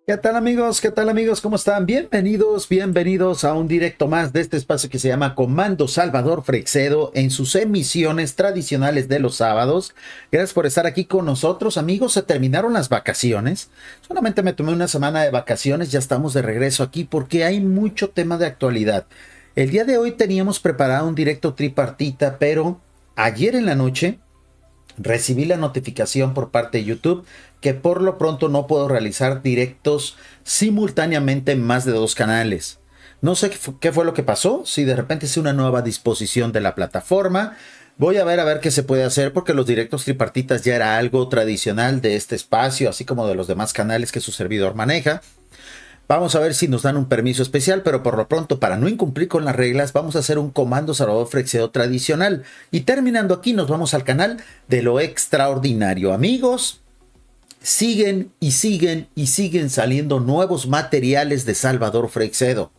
¿Qué tal amigos? ¿Qué tal amigos? ¿Cómo están? Bienvenidos a un directo más de este espacio que se llama Comando Salvador Freixedo en sus emisiones tradicionales de los sábados. Gracias por estar aquí con nosotros, amigos. Se terminaron las vacaciones. Solamente me tomé una semana de vacaciones, ya estamos de regreso aquí porque hay mucho tema de actualidad. El día de hoy teníamos preparado un directo tripartita, pero ayer en la noche recibí la notificación por parte de YouTube que por lo pronto no puedo realizar directos simultáneamente en más de dos canales. No sé qué fue lo que pasó, si de repente es una nueva disposición de la plataforma. Voy a ver qué se puede hacer porque los directos tripartitas ya era algo tradicional de este espacio, así como de los demás canales que su servidor maneja. Vamos a ver si nos dan un permiso especial, pero por lo pronto, para no incumplir con las reglas, vamos a hacer un Comando Salvador Freixedo tradicional. Y terminando aquí, nos vamos al canal de lo extraordinario. Amigos, siguen saliendo nuevos materiales de Salvador Freixedo.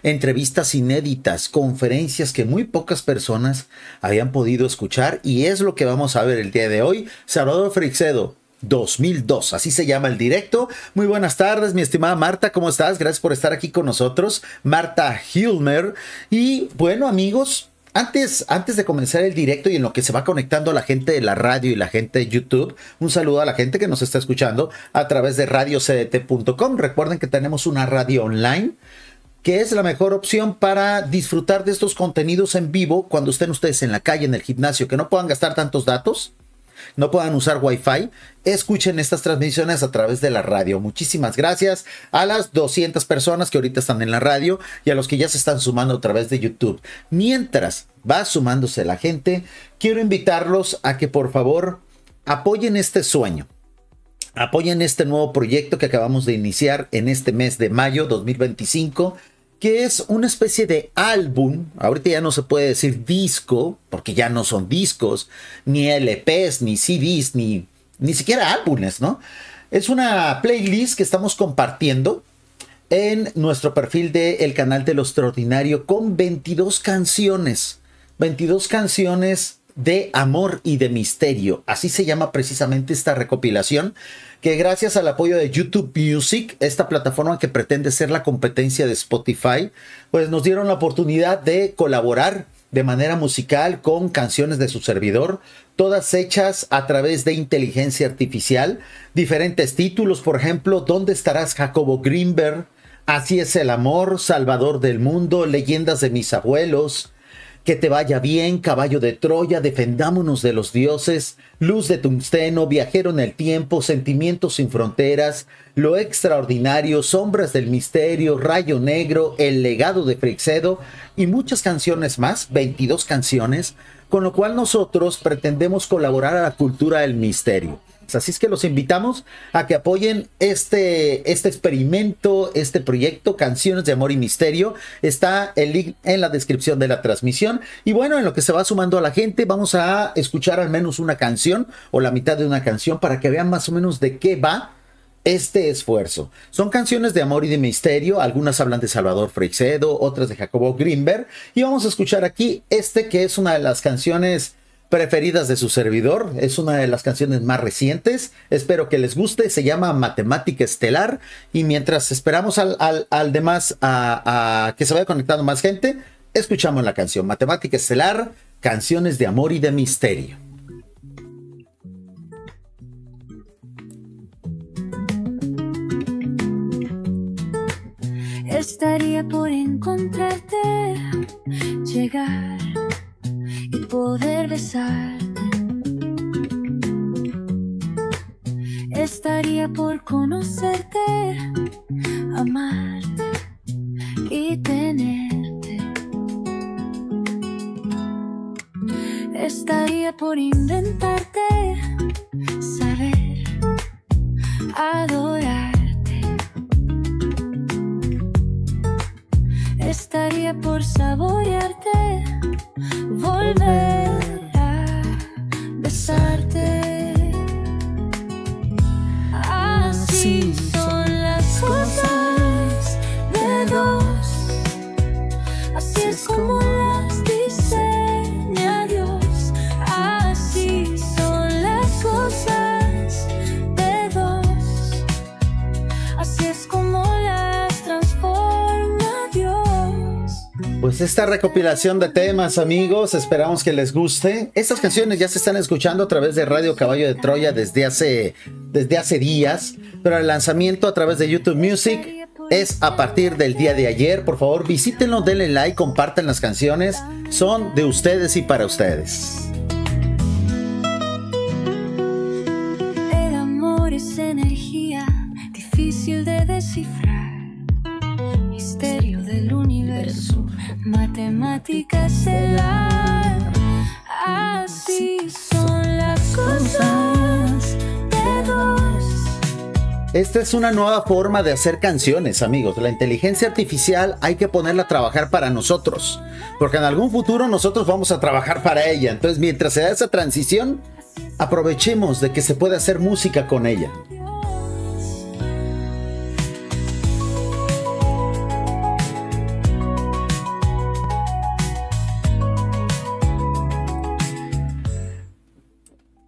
Entrevistas inéditas, conferencias que muy pocas personas habían podido escuchar, y es lo que vamos a ver el día de hoy. Salvador Freixedo 2002, así se llama el directo. Muy buenas tardes, mi estimada Marta, ¿cómo estás? Gracias por estar aquí con nosotros, Marta Hilmer. Y bueno, amigos, antes de comenzar el directo y en lo que se va conectando la gente de la radio y la gente de YouTube, un saludo a la gente que nos está escuchando a través de radiocdt.com. Recuerden que tenemos una radio online, que es la mejor opción para disfrutar de estos contenidos en vivo cuando estén ustedes en la calle, en el gimnasio, que no puedan gastar tantos datos, no puedan usar Wi-Fi. Escuchen estas transmisiones a través de la radio. Muchísimas gracias a las 200 personas que ahorita están en la radio y a los que ya se están sumando a través de YouTube. Mientras va sumándose la gente, quiero invitarlos a que por favor apoyen este sueño. Apoyen este nuevo proyecto que acabamos de iniciar en este mes de mayo 2025, que es una especie de álbum. Ahorita ya no se puede decir disco, porque ya no son discos, ni LPs, ni CDs, ni siquiera álbumes, ¿no? Es una playlist que estamos compartiendo en nuestro perfil del canal de Lo Extraordinario con 22 canciones. 22 canciones de amor y de misterio. Así se llama precisamente esta recopilación, que gracias al apoyo de YouTube Music, esta plataforma que pretende ser la competencia de Spotify, pues nos dieron la oportunidad de colaborar de manera musical con canciones de su servidor, todas hechas a través de inteligencia artificial. Diferentes títulos, por ejemplo, ¿Dónde estarás, Jacobo Greenberg? Así es el amor, Salvador del mundo, Leyendas de mis abuelos, Que te vaya bien, Caballo de Troya, Defendámonos de los dioses, Luz de tungsteno, Viajero en el tiempo, Sentimientos sin fronteras, Lo extraordinario, Sombras del misterio, Rayo negro, El legado de Freixedo y muchas canciones más, 22 canciones, con lo cual nosotros pretendemos colaborar a la cultura del misterio. Así es que los invitamos a que apoyen este experimento, este proyecto, Canciones de Amor y Misterio. Está el link en la descripción de la transmisión. Y bueno, en lo que se va sumando a la gente, vamos a escuchar al menos una canción o la mitad de una canción para que vean más o menos de qué va este esfuerzo. Son canciones de amor y de misterio. Algunas hablan de Salvador Freixedo, otras de Jacobo Greenberg. Y vamos a escuchar aquí que es una de las canciones preferidas de su servidor. Es una de las canciones más recientes. Espero que les guste. Se llama Matemática Estelar. Y mientras esperamos al demás a que se vaya conectando más gente, escuchamos la canción Matemática Estelar, Canciones de Amor y de Misterio. Estaría por encontrarte, llegar y poder besarte. Estaría por conocerte, amarte y tenerte. Estaría por inventarte, saber, adorarte. Estaría por saborearte, volver a besarte. Así son las cosas de dos, así es como las diseña Dios. Así son las cosas de dos, Pues esta recopilación de temas, amigos, esperamos que les guste. Estas canciones ya se están escuchando a través de Radio Caballo de Troya desde hace días, pero el lanzamiento a través de YouTube Music es a partir del día de ayer. Por favor, visítenlo, denle like, compartan las canciones. Son de ustedes y para ustedes. El amor es energía difícil de descifrar. Misterio del universo, matemática estelar. Así son las cosas de dos. Esta es una nueva forma de hacer canciones, amigos. La inteligencia artificial hay que ponerla a trabajar para nosotros, porque en algún futuro nosotros vamos a trabajar para ella. Entonces, mientras se da esa transición, aprovechemos de que se puede hacer música con ella.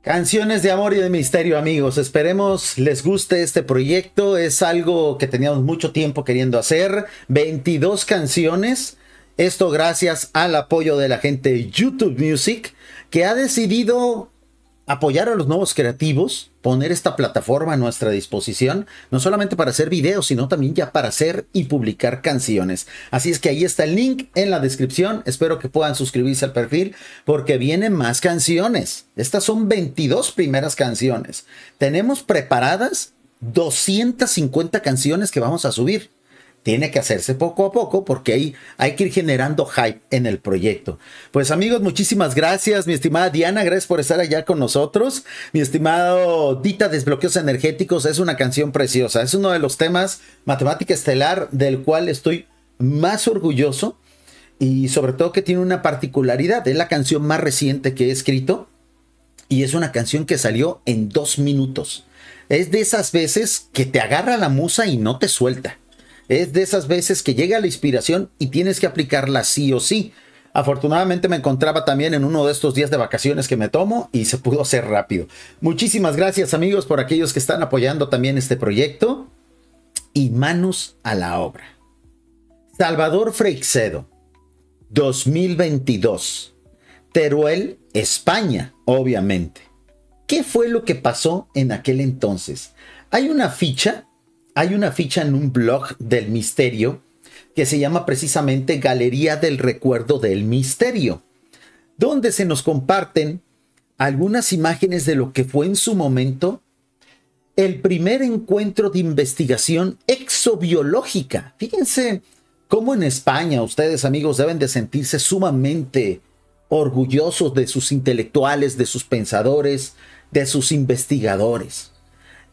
Canciones de amor y de misterio, amigos. Esperemos les guste este proyecto. Es algo que teníamos mucho tiempo queriendo hacer. 22 canciones. Esto gracias al apoyo de la gente de YouTube Music, que ha decidido apoyar a los nuevos creativos, poner esta plataforma a nuestra disposición, no solamente para hacer videos, sino también ya para hacer y publicar canciones. Así es que ahí está el link en la descripción. Espero que puedan suscribirse al perfil porque vienen más canciones. Estas son 22 primeras canciones. Tenemos preparadas 250 canciones que vamos a subir. Tiene que hacerse poco a poco porque hay que ir generando hype en el proyecto. Pues amigos, muchísimas gracias. Mi estimada Diana, gracias por estar allá con nosotros. Mi estimado Dita, Desbloqueos Energéticos, es una canción preciosa. Es uno de los temas matemática estelar del cual estoy más orgulloso. Y sobre todo que tiene una particularidad. Es la canción más reciente que he escrito. Y es una canción que salió en 2 minutos. Es de esas veces que te agarra la musa y no te suelta. Es de esas veces que llega la inspiración y tienes que aplicarla sí o sí. Afortunadamente me encontraba también en uno de estos días de vacaciones que me tomo y se pudo hacer rápido. Muchísimas gracias, amigos, por aquellos que están apoyando también este proyecto. Y manos a la obra. Salvador Freixedo, 2022. Teruel, España, obviamente. ¿Qué fue lo que pasó en aquel entonces? Hay una ficha en un blog del misterio que se llama precisamente Galería del Recuerdo del Misterio, donde se nos comparten algunas imágenes de lo que fue en su momento el primer encuentro de investigación exobiológica. Fíjense cómo en España ustedes, amigos, deben de sentirse sumamente orgullosos de sus intelectuales, de sus pensadores, de sus investigadores.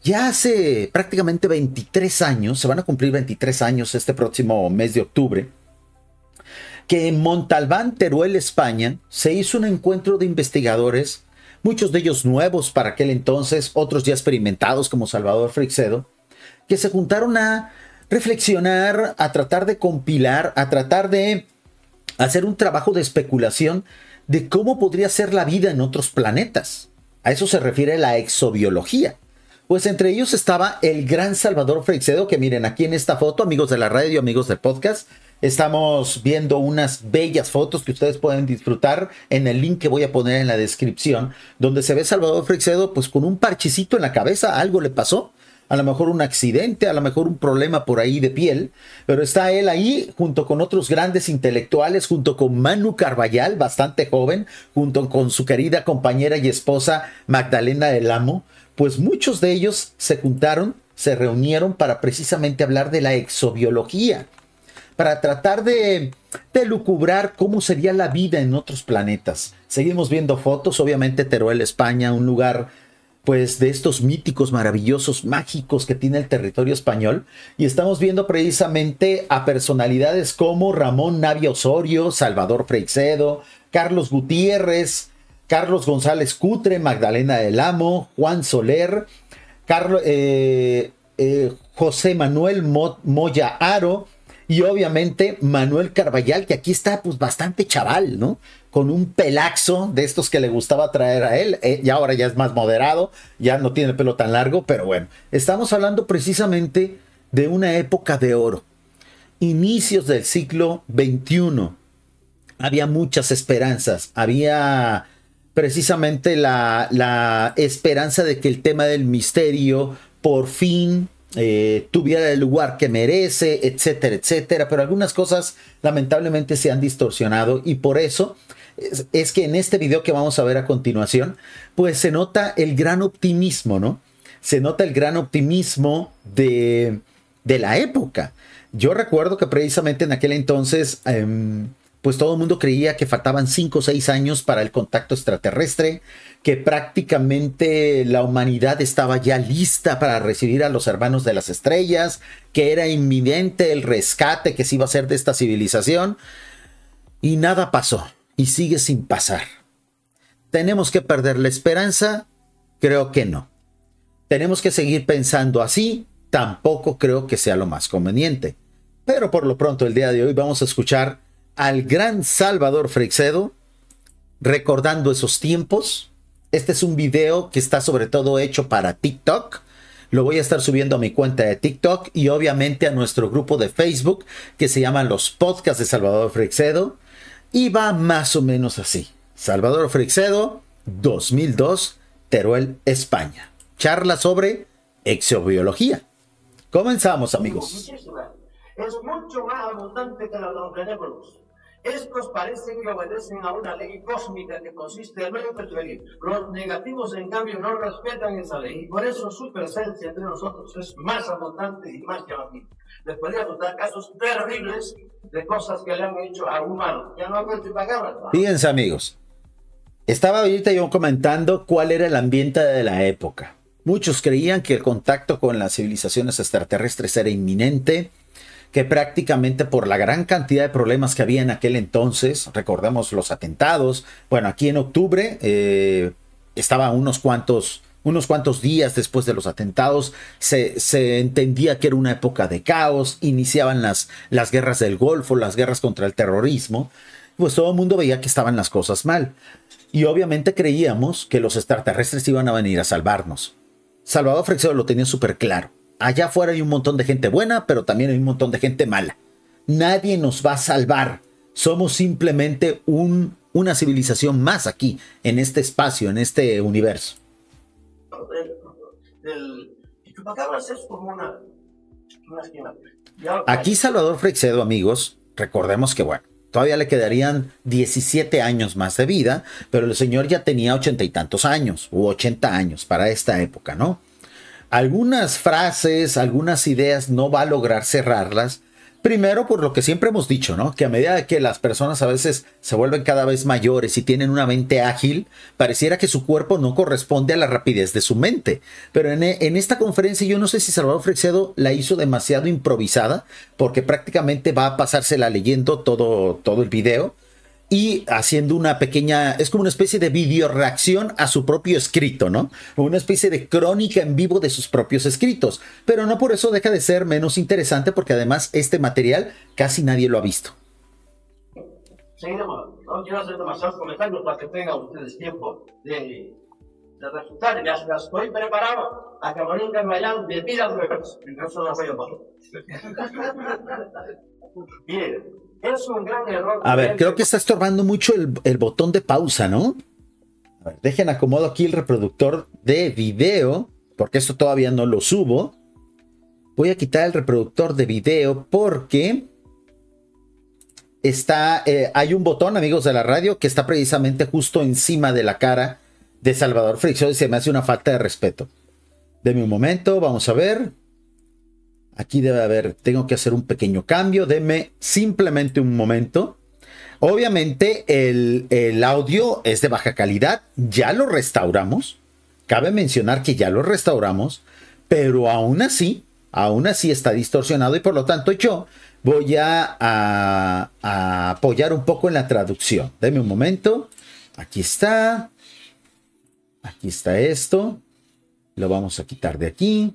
Ya hace prácticamente 23 años, se van a cumplir 23 años este próximo mes de octubre, que en Montalbán, Teruel, España, se hizo un encuentro de investigadores, muchos de ellos nuevos para aquel entonces, otros ya experimentados como Salvador Freixedo, que se juntaron a reflexionar, a tratar de compilar, a tratar de hacer un trabajo de especulación de cómo podría ser la vida en otros planetas. A eso se refiere la exobiología. Pues entre ellos estaba el gran Salvador Freixedo, que miren aquí en esta foto, amigos de la radio, amigos del podcast, estamos viendo unas bellas fotos que ustedes pueden disfrutar en el link que voy a poner en la descripción, donde se ve Salvador Freixedo pues con un parchecito en la cabeza, algo le pasó, a lo mejor un accidente, a lo mejor un problema por ahí de piel, pero está él ahí junto con otros grandes intelectuales, junto con Manu Carballal, bastante joven, junto con su querida compañera y esposa Magdalena del Amo. Pues muchos de ellos se juntaron, se reunieron para precisamente hablar de la exobiología, para tratar de lucubrar cómo sería la vida en otros planetas. Seguimos viendo fotos, obviamente Teruel, España, un lugar pues de estos míticos, maravillosos, mágicos que tiene el territorio español. Y estamos viendo precisamente a personalidades como Ramón Navia Osorio, Salvador Freixedo, Carlos Gutiérrez, Carlos González Cutre, Magdalena del Amo, Juan Soler, José Manuel Moya Aro y obviamente Manuel Carballal, que aquí está pues bastante chaval, ¿no? Con un pelaxo de estos que le gustaba traer a él, y ahora ya es más moderado, ya no tiene el pelo tan largo, pero bueno, estamos hablando precisamente de una época de oro, inicios del siglo XXI, había muchas esperanzas, había precisamente la esperanza de que el tema del misterio por fin tuviera el lugar que merece, etcétera, etcétera, pero algunas cosas lamentablemente se han distorsionado y por eso es que en este video que vamos a ver a continuación, pues se nota el gran optimismo, ¿no? Se nota el gran optimismo de la época. Yo recuerdo que precisamente en aquel entonces, pues todo el mundo creía que faltaban 5 o 6 años para el contacto extraterrestre, que prácticamente la humanidad estaba ya lista para recibir a los hermanos de las estrellas, que era inminente el rescate que se iba a hacer de esta civilización, y nada pasó, y sigue sin pasar. ¿Tenemos que perder la esperanza? Creo que no. ¿Tenemos que seguir pensando así? Tampoco creo que sea lo más conveniente. Pero por lo pronto el día de hoy vamos a escuchar al gran Salvador Freixedo recordando esos tiempos. Este es un video que está sobre todo hecho para TikTok. Lo voy a estar subiendo a mi cuenta de TikTok y obviamente a nuestro grupo de Facebook que se llaman los podcasts de Salvador Freixedo. Y va más o menos así. Salvador Freixedo, 2002, Teruel, España. Charla sobre exobiología. Comenzamos, amigos. Es mucho más abundante que los benévolos. Estos parecen que obedecen a una ley cósmica que consiste en no interferir. Los negativos, en cambio, no respetan esa ley. Y por eso su presencia entre nosotros es más abundante y más llamativa. Les podríamos dar casos terribles de cosas que le han hecho a humanos. Ya no hago palabras. Fíjense, amigos. Estaba ahorita yo comentando cuál era el ambiente de la época. Muchos creían que el contacto con las civilizaciones extraterrestres era inminente, que prácticamente por la gran cantidad de problemas que había en aquel entonces, recordemos los atentados, bueno, aquí en octubre estaba unos cuantos días después de los atentados, se entendía que era una época de caos, iniciaban las guerras del Golfo, las guerras contra el terrorismo, pues todo el mundo veía que estaban las cosas mal. Y obviamente creíamos que los extraterrestres iban a venir a salvarnos. Salvador Freixedo lo tenía súper claro. Allá afuera hay un montón de gente buena, pero también hay un montón de gente mala. Nadie nos va a salvar. Somos simplemente una civilización más aquí, en este espacio, en este universo. El chupacabras es como una esquina. Aquí Salvador Freixedo, amigos, recordemos que bueno, todavía le quedarían 17 años más de vida, pero el señor ya tenía 80 y tantos años, u 80 años para esta época, ¿no? Algunas frases, algunas ideas no va a lograr cerrarlas. Primero, por lo que siempre hemos dicho, ¿no? Que a medida de que las personas a veces se vuelven cada vez mayores y tienen una mente ágil, pareciera que su cuerpo no corresponde a la rapidez de su mente. Pero en esta conferencia yo no sé si Salvador Freixedo la hizo demasiado improvisada, porque prácticamente va a pasársela leyendo todo el video y haciendo una pequeña, es como una especie de video reacción a su propio escrito, ¿no? Una especie de crónica en vivo de sus propios escritos. Pero no por eso deja de ser menos interesante, porque además este material casi nadie lo ha visto. Sí, no quiero hacer demasiados comentarios para que tengan ustedes tiempo de resultar. Ya estoy preparado a que me vayan de vida de reverso. En caso no voy a pasar. Bien. Es un gran error. A ver, creo que está estorbando mucho el botón de pausa, ¿no? A ver, dejen acomodo aquí el reproductor de video, porque esto todavía no lo subo. Voy a quitar el reproductor de video porque hay un botón, amigos de la radio, que está precisamente justo encima de la cara de Salvador Freixedo y se me hace una falta de respeto. Deme un momento, vamos a ver. Aquí debe haber, tengo que hacer un pequeño cambio, denme simplemente un momento. Obviamente el audio es de baja calidad, ya lo restauramos, cabe mencionar que ya lo restauramos, pero aún así está distorsionado y por lo tanto yo voy a apoyar un poco en la traducción. Denme un momento, aquí está esto, lo vamos a quitar de aquí.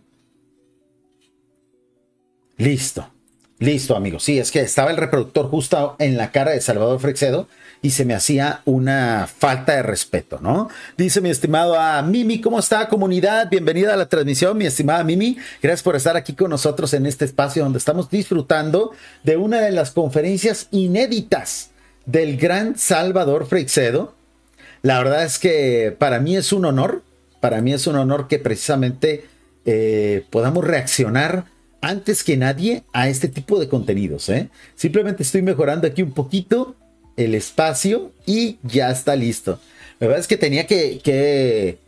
Listo, amigos. Sí, es que estaba el reproductor justo en la cara de Salvador Freixedo y se me hacía una falta de respeto, ¿no? Dice mi estimado Mimi, ¿cómo está, comunidad? Bienvenida a la transmisión, mi estimada Mimi. Gracias por estar aquí con nosotros en este espacio donde estamos disfrutando de una de las conferencias inéditas del gran Salvador Freixedo. La verdad es que para mí es un honor que precisamente podamos reaccionar antes que nadie a este tipo de contenidos, ¿eh? Simplemente estoy mejorando aquí un poquito el espacio y ya está listo. La verdad es que tenía que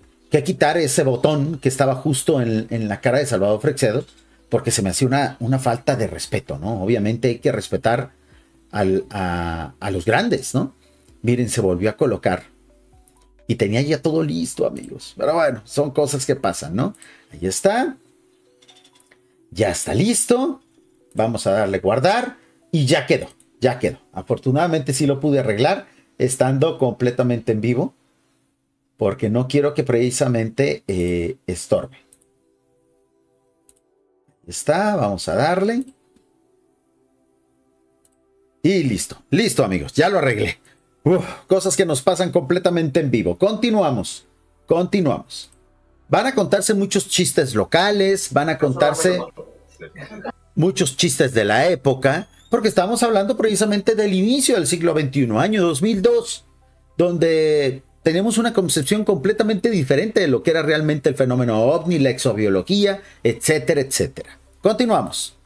quitar ese botón que estaba justo en la cara de Salvador Freixedo, porque se me hacía una falta de respeto, ¿no? Obviamente hay que respetar a los grandes, ¿no? Miren, se volvió a colocar. Y tenía ya todo listo, amigos. Pero bueno, son cosas que pasan, ¿no? Ahí está. Ya está listo. Vamos a darle guardar. Y ya quedó. Ya quedó. Afortunadamente sí lo pude arreglar estando completamente en vivo. Porque no quiero que precisamente estorbe. Ahí está. Vamos a darle. Y listo. Listo, amigos. Ya lo arreglé. Cosas que nos pasan completamente en vivo. Continuamos. Van a contarse muchos chistes locales, van a contarse muchos chistes de la época, porque estamos hablando precisamente del inicio del siglo XXI, año 2002, donde tenemos una concepción completamente diferente de lo que era realmente el fenómeno ovni, la exobiología, etcétera, etcétera. Continuamos.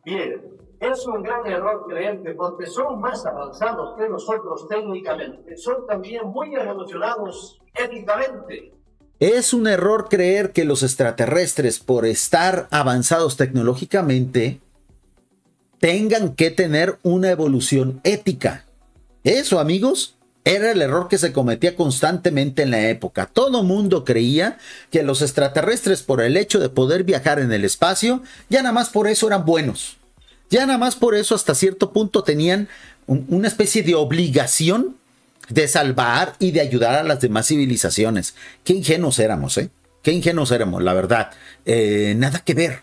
Bien. Es un gran error creer que porque son más avanzados que nosotros técnicamente, son también muy evolucionados éticamente. Es un error creer que los extraterrestres, por estar avanzados tecnológicamente, tengan que tener una evolución ética. Eso, amigos, era el error que se cometía constantemente en la época. Todo mundo creía que los extraterrestres, por el hecho de poder viajar en el espacio, ya nada más por eso eran buenos. Ya nada más por eso hasta cierto punto tenían una especie de obligación de salvar y de ayudar a las demás civilizaciones. Qué ingenuos éramos, ¿eh? Qué ingenuos éramos, la verdad. Nada que ver.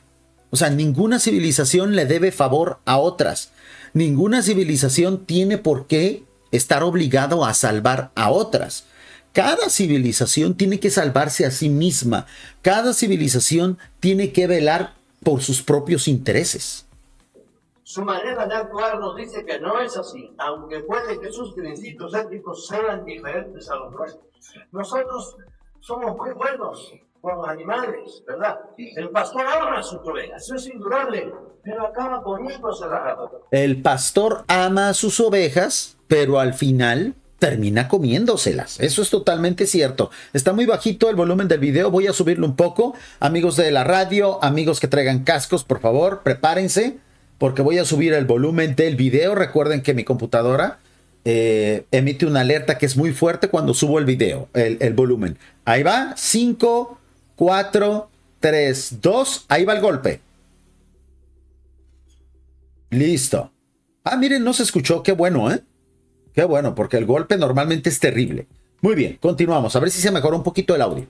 O sea, ninguna civilización le debe favor a otras. Ninguna civilización tiene por qué estar obligado a salvar a otras. Cada civilización tiene que salvarse a sí misma. Cada civilización tiene que velar por sus propios intereses. Su manera de actuar nos dice que no es así, aunque puede que sus principios éticos sean diferentes a los nuestros. Nosotros somos muy buenos con los animales, ¿verdad? El pastor ama a sus ovejas, eso es indudable, pero acaba poniéndose la... El pastor ama a sus ovejas, pero al final termina comiéndoselas. Eso es totalmente cierto. Está muy bajito el volumen del video, voy a subirlo un poco. Amigos de la radio, amigos que traigan cascos, por favor, prepárense, porque voy a subir el volumen del video. Recuerden que mi computadora emite una alerta que es muy fuerte cuando subo el video, el volumen. Ahí va, 5, 4, 3, 2, ahí va el golpe. Listo. Ah, miren, no se escuchó, qué bueno, ¿eh? Qué bueno, porque el golpe normalmente es terrible. Muy bien, continuamos, a ver si se mejora un poquito el audio.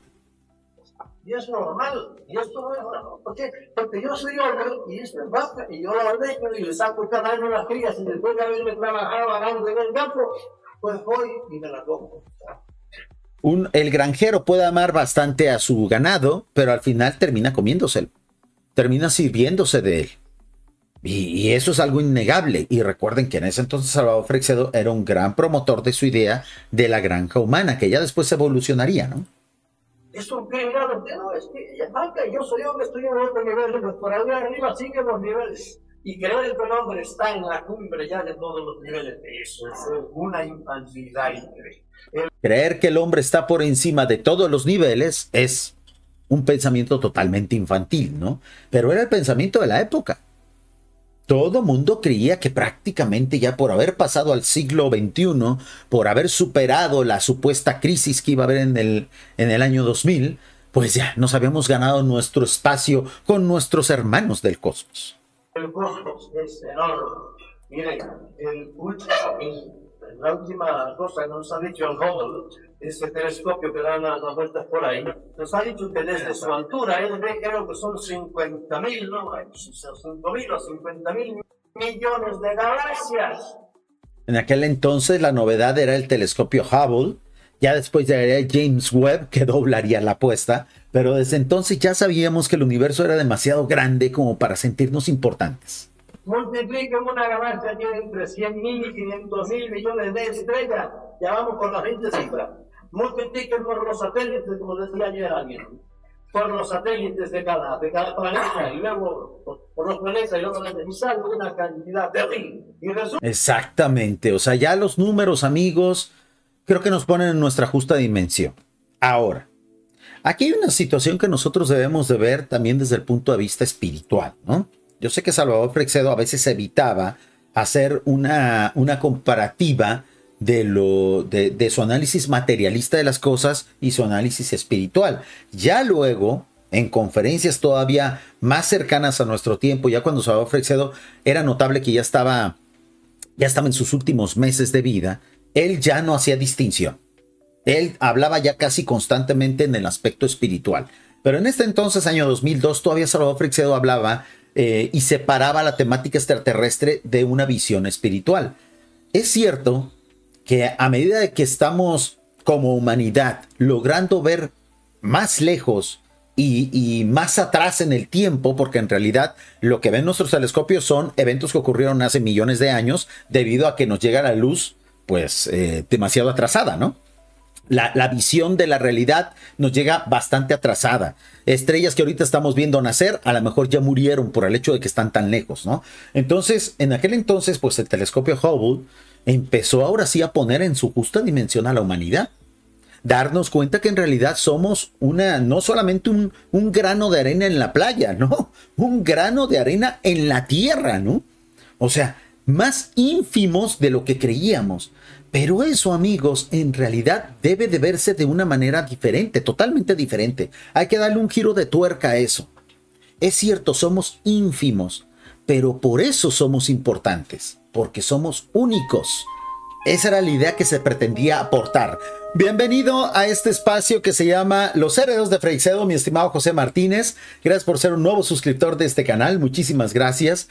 Y es normal, y esto no es normal. ¿Por qué? Porque yo soy hombre y esto es vaca, y yo la ordeño y le saco cada año las crías, y después de haberme trabajado ganando en el campo, pues voy y me la como. El granjero puede amar bastante a su ganado, pero al final termina comiéndoselo, termina sirviéndose de él. Y eso es algo innegable. Y recuerden que en ese entonces Salvador Freixedo era un gran promotor de su idea de la granja humana, que ya después evolucionaría, ¿no? Es un criminal, no, es que ella vaca, yo soy hombre, estoy en otro nivel, pues por ahí arriba siguen los niveles. Y creer que el hombre está en la cumbre ya de todos los niveles, eso es una infantilidad increíble. Creer que el hombre está por encima de todos los niveles es un pensamiento totalmente infantil, ¿no? Pero era el pensamiento de la época. Todo mundo creía que prácticamente ya por haber pasado al siglo XXI, por haber superado la supuesta crisis que iba a haber en el año 2000, pues ya nos habíamos ganado nuestro espacio con nuestros hermanos del cosmos. El cosmos es enorme. Miren, la última cosa que nos ha dicho el Hubble, ese telescopio que da las vueltas por ahí, nos ha dicho que desde su altura, él ve, creo que son 50.000, ¿no? 5.000 o 50.000 millones de galaxias. En aquel entonces la novedad era el telescopio Hubble, ya después llegaría James Webb, que doblaría la apuesta, pero desde entonces ya sabíamos que el universo era demasiado grande como para sentirnos importantes. Multipliquen una galaxia que entre 100.000 y 500.000 millones de estrellas. Ya vamos por las 20 cifras. Multipliquen por los satélites, como decía ayer alguien. Por los satélites de cada planeta. Y luego por los planetas y luego y sale una cantidad terrible. Exactamente. O sea, ya los números, amigos, creo que nos ponen en nuestra justa dimensión. Ahora, aquí hay una situación que nosotros debemos de ver también desde el punto de vista espiritual, ¿no? Yo sé que Salvador Freixedo a veces evitaba hacer una comparativa de su análisis materialista de las cosas y su análisis espiritual. Ya luego, en conferencias todavía más cercanas a nuestro tiempo, ya cuando Salvador Freixedo era notable que ya estaba en sus últimos meses de vida, él ya no hacía distinción. Él hablaba ya casi constantemente en el aspecto espiritual. Pero en este entonces, año 2002, todavía Salvador Freixedo hablaba y separaba la temática extraterrestre de una visión espiritual. Es cierto que a medida de que estamos como humanidad logrando ver más lejos y más atrás en el tiempo, porque en realidad lo que ven nuestros telescopios son eventos que ocurrieron hace millones de años debido a que nos llega la luz pues demasiado atrasada, ¿no? La visión de la realidad nos llega bastante atrasada. Estrellas que ahorita estamos viendo nacer, a lo mejor ya murieron por el hecho de que están tan lejos, ¿no? Entonces, en aquel entonces, pues el telescopio Hubble empezó ahora sí a poner en su justa dimensión a la humanidad. Darnos cuenta que en realidad somos no solamente un grano de arena en la playa, ¿no? Un grano de arena en la tierra, ¿no? O sea, más ínfimos de lo que creíamos. Pero eso, amigos, en realidad debe de verse de una manera diferente, totalmente diferente. Hay que darle un giro de tuerca a eso. Es cierto, somos ínfimos, pero por eso somos importantes, porque somos únicos. Esa era la idea que se pretendía aportar. Bienvenido a este espacio que se llama Los Herederos de Freixedo, mi estimado José Martínez. Gracias por ser un nuevo suscriptor de este canal. Muchísimas gracias.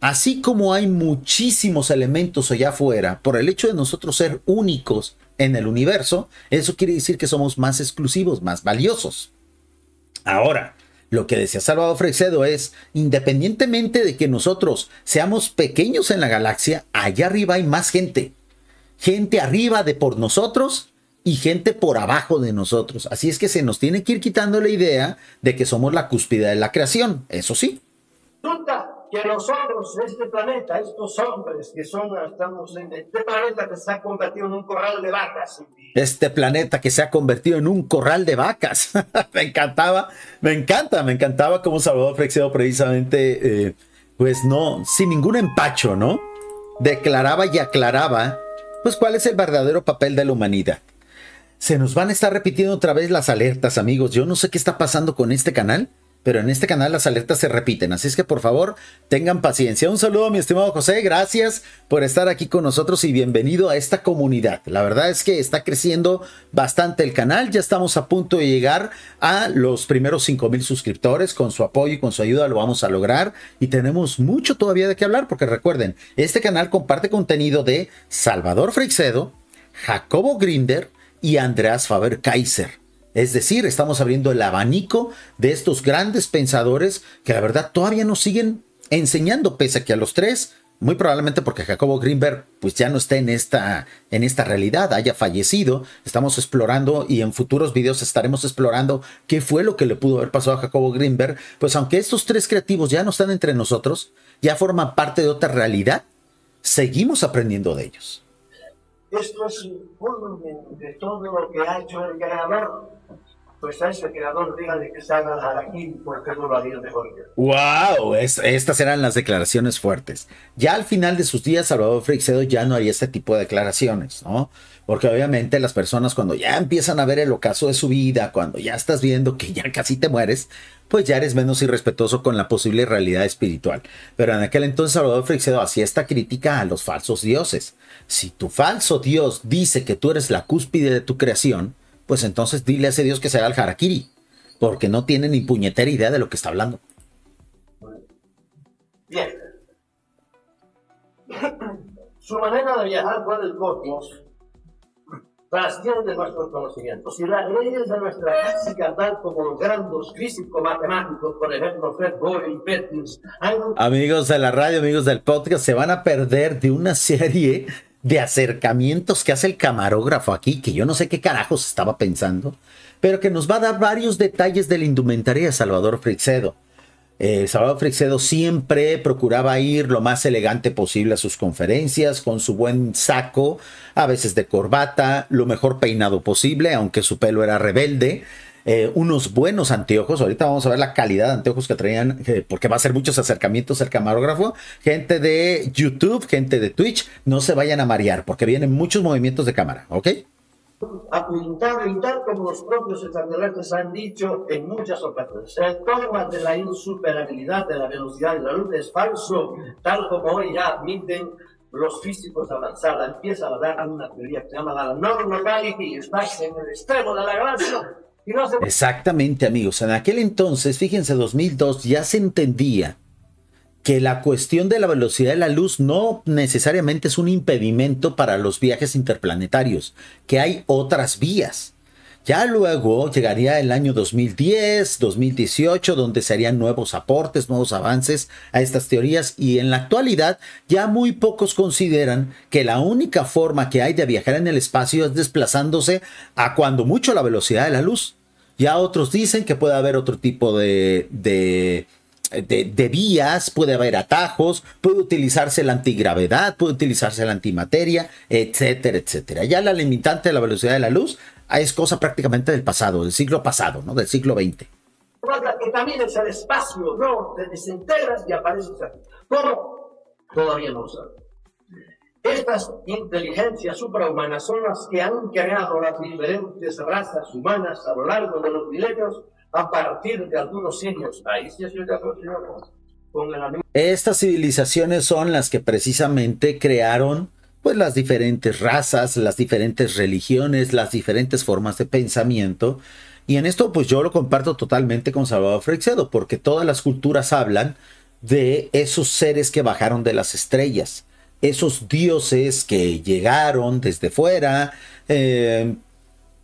Así como hay muchísimos elementos allá afuera, por el hecho de nosotros ser únicos en el universo, eso quiere decir que somos más exclusivos, más valiosos. Ahora, lo que decía Salvador Freixedo es, independientemente de que nosotros seamos pequeños en la galaxia, allá arriba hay más gente. Gente arriba de por nosotros y gente por abajo de nosotros. Así es que se nos tiene que ir quitando la idea de que somos la cúspide de la creación. Eso sí. Que nosotros, este planeta, estos hombres que estamos en este planeta que se ha convertido en un corral de vacas. Este planeta que se ha convertido en un corral de vacas. Me encantaba cómo Salvador Freixedo precisamente, pues no, sin ningún empacho, ¿no? Declaraba y aclaraba, pues cuál es el verdadero papel de la humanidad. Se nos van a estar repitiendo otra vez las alertas, amigos. Yo no sé qué está pasando con este canal, pero en este canal las alertas se repiten, así es que por favor tengan paciencia. Un saludo, mi estimado José, gracias por estar aquí con nosotros y bienvenido a esta comunidad. La verdad es que está creciendo bastante el canal, ya estamos a punto de llegar a los primeros 5,000 suscriptores. Con su apoyo y con su ayuda lo vamos a lograr y tenemos mucho todavía de qué hablar, porque recuerden, este canal comparte contenido de Salvador Freixedo, Jacobo Grinder y Andreas Faber-Kaiser. Es decir, estamos abriendo el abanico de estos grandes pensadores que la verdad todavía nos siguen enseñando, pese a que a los tres, muy probablemente porque Jacobo Greenberg pues ya no está en esta realidad, haya fallecido. Estamos explorando y en futuros videos estaremos explorando qué fue lo que le pudo haber pasado a Jacobo Greenberg. Pues aunque estos tres creativos ya no están entre nosotros, ya forman parte de otra realidad, seguimos aprendiendo de ellos. Esto es un culmen de todo lo que ha hecho el creador. Pues a ese creador dígale que se haga aquí porque no lo haría mejor. ¡Wow! Estas eran las declaraciones fuertes. Ya al final de sus días, Salvador Freixedo ya no haría este tipo de declaraciones, ¿no? Porque obviamente las personas cuando ya empiezan a ver el ocaso de su vida, cuando ya estás viendo que ya casi te mueres, pues ya eres menos irrespetuoso con la posible realidad espiritual. Pero en aquel entonces Salvador Freixedo hacía esta crítica a los falsos dioses. Si tu falso dios dice que tú eres la cúspide de tu creación, pues entonces dile a ese Dios que se haga el harakiri, porque no tiene ni puñetera idea de lo que está hablando. Bien. Su manera de viajar por el cosmos trasciende nuestros conocimientos y las leyes de nuestra física, tal como los grandes físico-matemáticos, por ejemplo, Fred Hoyle y Perkins, amigos de la radio, amigos del podcast, se van a perder de una serie de acercamientos que hace el camarógrafo aquí, que yo no sé qué carajos estaba pensando, pero que nos va a dar varios detalles de la indumentaria de Salvador Freixedo. Salvador Freixedo siempre procuraba ir lo más elegante posible a sus conferencias, con su buen saco, a veces de corbata, lo mejor peinado posible, aunque su pelo era rebelde, unos buenos anteojos. Ahorita vamos a ver la calidad de anteojos que traían, porque va a hacer muchos acercamientos el camarógrafo. Gente de YouTube, gente de Twitch, no se vayan a marear, porque vienen muchos movimientos de cámara, ¿ok? Apuntado y tal como los propios extraterrestres han dicho en muchas ocasiones. El dogma de la insuperabilidad de la velocidad de la luz es falso, tal como hoy ya admiten los físicos avanzados. Empieza a dar una teoría que se llama la non-locality, estás en el extremo de la galaxia y no se... Exactamente, amigos. En aquel entonces, fíjense, 2002, ya se entendía que la cuestión de la velocidad de la luz no necesariamente es un impedimento para los viajes interplanetarios, que hay otras vías. Ya luego llegaría el año 2010, 2018, donde se harían nuevos aportes, nuevos avances a estas teorías, y en la actualidad ya muy pocos consideran que la única forma que hay de viajar en el espacio es desplazándose a cuando mucho la velocidad de la luz. Ya otros dicen que puede haber otro tipo de vías, puede haber atajos, puede utilizarse la antigravedad, puede utilizarse la antimateria, etcétera, etcétera. Ya la limitante de la velocidad de la luz es cosa prácticamente del pasado, del siglo pasado, ¿no? Del siglo XX. Que también es el espacio, no te desintegras y apareces aquí. ¿Cómo? Todavía no lo saben. Estas inteligencias suprahumanas son las que han creado las diferentes razas humanas a lo largo de los milenios, a partir de algunos siglos. Ahí sí estoy de acuerdo, señor, con el amigo. Estas civilizaciones son las que precisamente crearon pues las diferentes razas, las diferentes religiones, las diferentes formas de pensamiento. Y en esto pues yo lo comparto totalmente con Salvador Freixedo, porque todas las culturas hablan de esos seres que bajaron de las estrellas, esos dioses que llegaron desde fuera,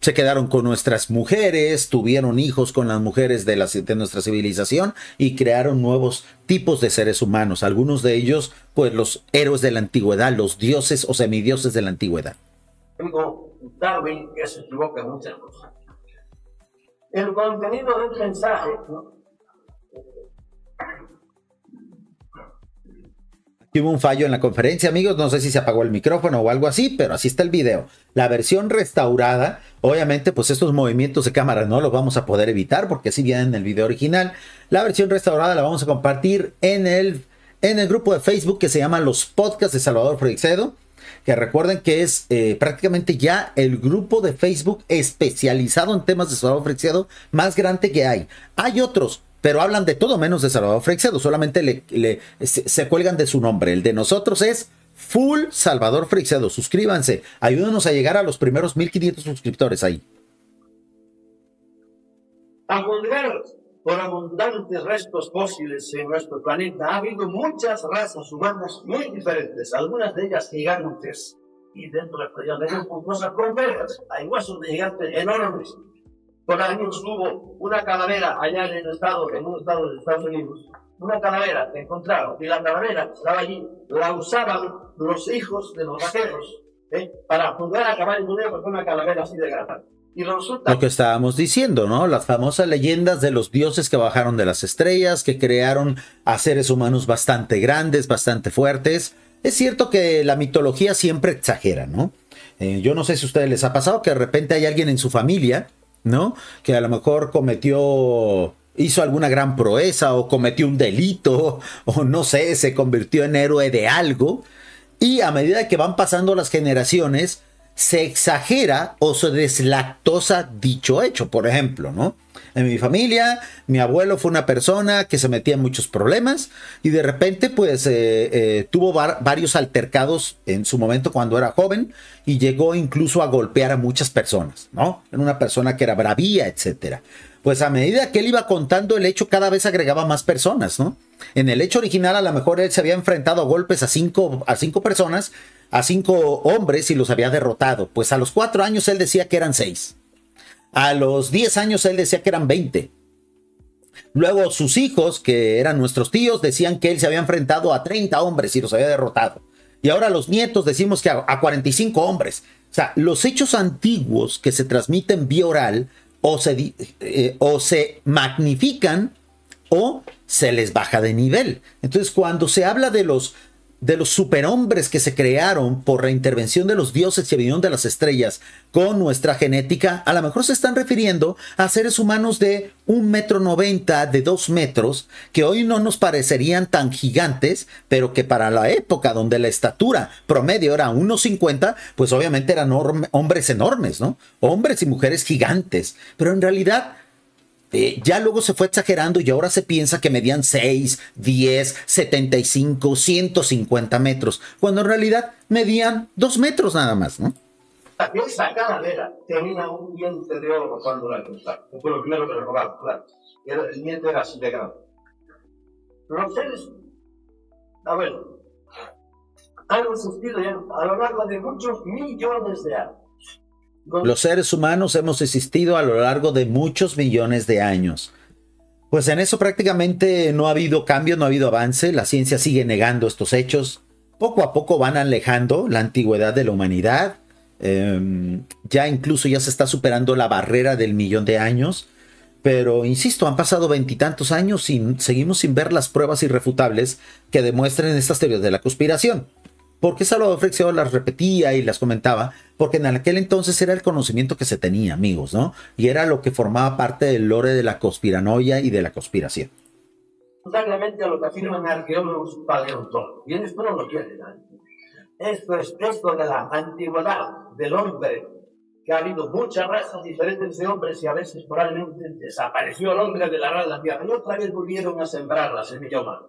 se quedaron con nuestras mujeres, tuvieron hijos con las mujeres de nuestra civilización y crearon nuevos tipos de seres humanos. Algunos de ellos, pues los héroes de la antigüedad, los dioses o semidioses de la antigüedad. Darwin, que se equivoca en muchas cosas. El contenido del mensaje, ¿no? Hubo un fallo en la conferencia, amigos, no sé si se apagó el micrófono o algo así, pero así está el video. La versión restaurada, obviamente pues estos movimientos de cámara no los vamos a poder evitar porque así viene en el video original. La versión restaurada la vamos a compartir en el grupo de Facebook que se llama Los Podcasts de Salvador Freixedo, que recuerden que es prácticamente ya el grupo de Facebook especializado en temas de Salvador Freixedo más grande que hay. Hay otros, pero hablan de todo menos de Salvador Freixedo, solamente se cuelgan de su nombre. El de nosotros es Full Salvador Freixedo. Suscríbanse, ayúdenos a llegar a los primeros 1500 suscriptores ahí. A juzgar por abundantes restos fósiles en nuestro planeta, ha habido muchas razas humanas muy diferentes, algunas de ellas gigantes, y dentro de ellas cosas complejas. Hay huesos de gigantes enormes. Por años hubo una calavera allá en un estado de Estados Unidos. Una calavera que encontraron, y la calavera estaba allí, la usaban los hijos de los vaqueros, para poder acabar el mundo con una calavera así de grande. Y resulta... Lo que estábamos diciendo, ¿no? Las famosas leyendas de los dioses que bajaron de las estrellas, que crearon a seres humanos bastante grandes, bastante fuertes. Es cierto que la mitología siempre exagera, ¿no? Yo no sé si a ustedes les ha pasado que de repente hay alguien en su familia, ¿no? Que a lo mejor hizo alguna gran proeza o cometió un delito o no sé, se convirtió en héroe de algo, y a medida que van pasando las generaciones se exagera o se deslactosa dicho hecho. Por ejemplo, ¿no? En mi familia, mi abuelo fue una persona que se metía en muchos problemas y de repente pues tuvo varios altercados en su momento cuando era joven y llegó incluso a golpear a muchas personas, ¿no? Era una persona que era bravía, etcétera. Pues a medida que él iba contando el hecho, cada vez agregaba más personas, ¿no? En el hecho original a lo mejor él se había enfrentado a golpes a cinco personas, a 5 hombres y los había derrotado. Pues a los 4 años él decía que eran 6. A los 10 años él decía que eran 20. Luego sus hijos, que eran nuestros tíos, decían que él se había enfrentado a 30 hombres y los había derrotado. Y ahora los nietos decimos que a 45 hombres. O sea, los hechos antiguos que se transmiten vía oral o se magnifican o se les baja de nivel. Entonces, cuando se habla de los superhombres que se crearon por la intervención de los dioses y vinieron de las estrellas con nuestra genética, a lo mejor se están refiriendo a seres humanos de 1,90 m, de 2 metros, que hoy no nos parecerían tan gigantes, pero que para la época donde la estatura promedio era 1,50 m, pues obviamente eran hombres enormes, ¿no? Hombres y mujeres gigantes, pero en realidad ya luego se fue exagerando y ahora se piensa que medían 6, 10, 75, 150 metros, cuando en realidad medían 2 metros nada más, ¿no? Esa calavera tenía un diente de oro cuando la cruzaron. Fue lo primero que le robaron, claro. El diente era así de grande. Los seres, a ver, han existido ya a lo largo de muchos millones de años. Los seres humanos hemos existido a lo largo de muchos millones de años. Pues en eso prácticamente no ha habido cambio, no ha habido avance. La ciencia sigue negando estos hechos. Poco a poco van alejando la antigüedad de la humanidad. Ya incluso ya se está superando la barrera del 1.000.000 de años. Pero insisto, han pasado 20 y tantos años y seguimos sin ver las pruebas irrefutables que demuestren estas teorías de la conspiración. Porque Salvador Freixedo las repetía y las comentaba, porque en aquel entonces era el conocimiento que se tenía, amigos, ¿no? Y era lo que formaba parte del lore de la conspiranoia y de la conspiración. Totalmente a lo que afirman arqueólogos paleontólogos. Y esto no lo quieren, ¿no? Esto de la antigüedad del hombre, que ha habido muchas razas diferentes de hombres y a veces probablemente desapareció el hombre de la raza de la Tierra y otra vez volvieron a sembrar la semilla humana.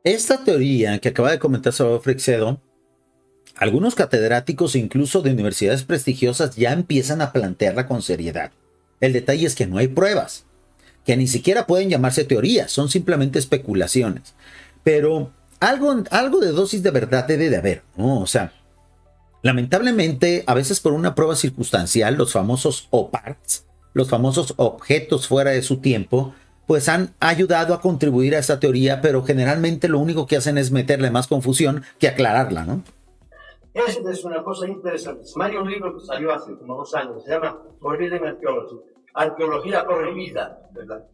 Esta teoría que acaba de comentar Salvador Freixedo, algunos catedráticos incluso de universidades prestigiosas ya empiezan a plantearla con seriedad. El detalle es que no hay pruebas, que ni siquiera pueden llamarse teorías, son simplemente especulaciones. Pero algo de dosis de verdad debe de haber, ¿no? O sea, lamentablemente, a veces por una prueba circunstancial, los famosos OPARTs, los famosos objetos fuera de su tiempo, pues han ayudado a contribuir a esta teoría, pero generalmente lo único que hacen es meterle más confusión que aclararla, ¿no? Esta es una cosa interesante. Hay un libro que salió hace como 2 años, se llama Forbidden Archaeology, Arqueología Prohibida, ¿verdad?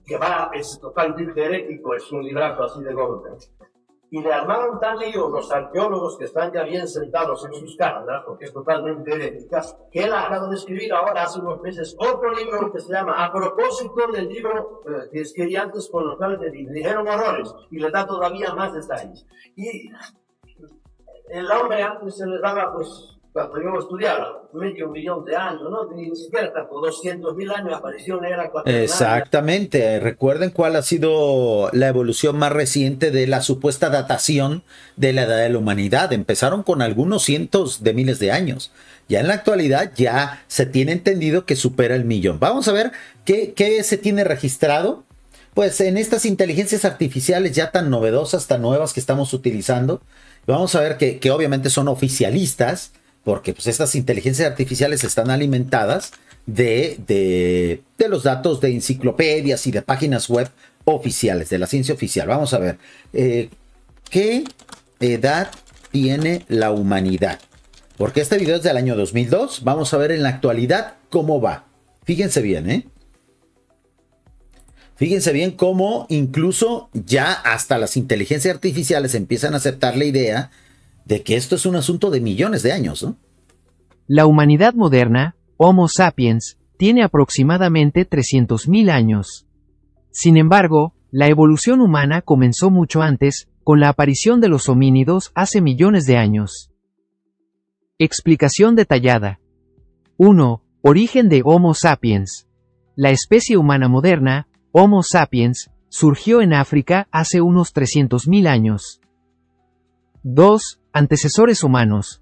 Que es totalmente herético, es un librazo así de golpe. Y le armaron tan lío los arqueólogos que están ya bien sentados en sus caras, ¿verdad? Porque es totalmente herética, que él ha acabado de escribir ahora hace unos meses otro libro que se llama, a propósito del libro que escribí antes, con los cuales le dijeron horrores, y le da todavía más detalles. Y el hombre antes se le daba, pues, cuando yo estudiaba, 500.000 de años, ¿no? Ni siquiera por 200.000 años apareció en la era cuaternaria. Exactamente. Recuerden cuál ha sido la evolución más reciente de la supuesta datación de la edad de la humanidad. Empezaron con algunos cientos de miles de años. Ya en la actualidad ya se tiene entendido que supera el 1.000.000. Vamos a ver qué se tiene registrado. Pues en estas inteligencias artificiales ya tan novedosas, tan nuevas que estamos utilizando. Vamos a ver que obviamente son oficialistas, porque pues estas inteligencias artificiales están alimentadas de los datos de enciclopedias y de páginas web oficiales, de la ciencia oficial. Vamos a ver, ¿qué edad tiene la humanidad? Porque este video es del año 2002. Vamos a ver en la actualidad cómo va. Fíjense bien, ¿eh? Fíjense bien cómo incluso ya hasta las inteligencias artificiales empiezan a aceptar la idea de que esto es un asunto de millones de años, ¿no? La humanidad moderna, Homo sapiens, tiene aproximadamente 300.000 años. Sin embargo, la evolución humana comenzó mucho antes, con la aparición de los homínidos hace millones de años. Explicación detallada. 1. Origen de Homo sapiens. La especie humana moderna, Homo sapiens, surgió en África hace unos 300.000 años. 2. Antecesores humanos.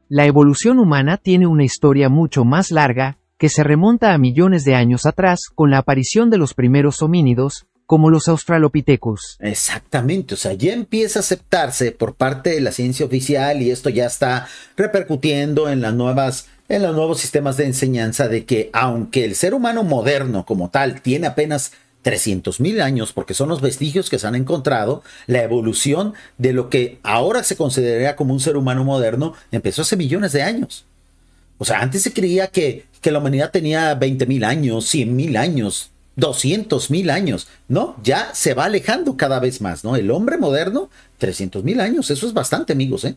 La evolución humana tiene una historia mucho más larga, que se remonta a millones de años atrás con la aparición de los primeros homínidos, como los Australopithecus. Exactamente, o sea, ya empieza a aceptarse por parte de la ciencia oficial y esto ya está repercutiendo en los nuevos sistemas de enseñanza de que aunque el ser humano moderno como tal tiene apenas 300,000 años, porque son los vestigios que se han encontrado, la evolución de lo que ahora se consideraría como un ser humano moderno empezó hace millones de años. O sea, antes se creía que la humanidad tenía 20,000 años, 100,000 años, 200,000 años, ¿no? Ya se va alejando cada vez más, ¿no? El hombre moderno, 300,000 años, eso es bastante, amigos, ¿eh?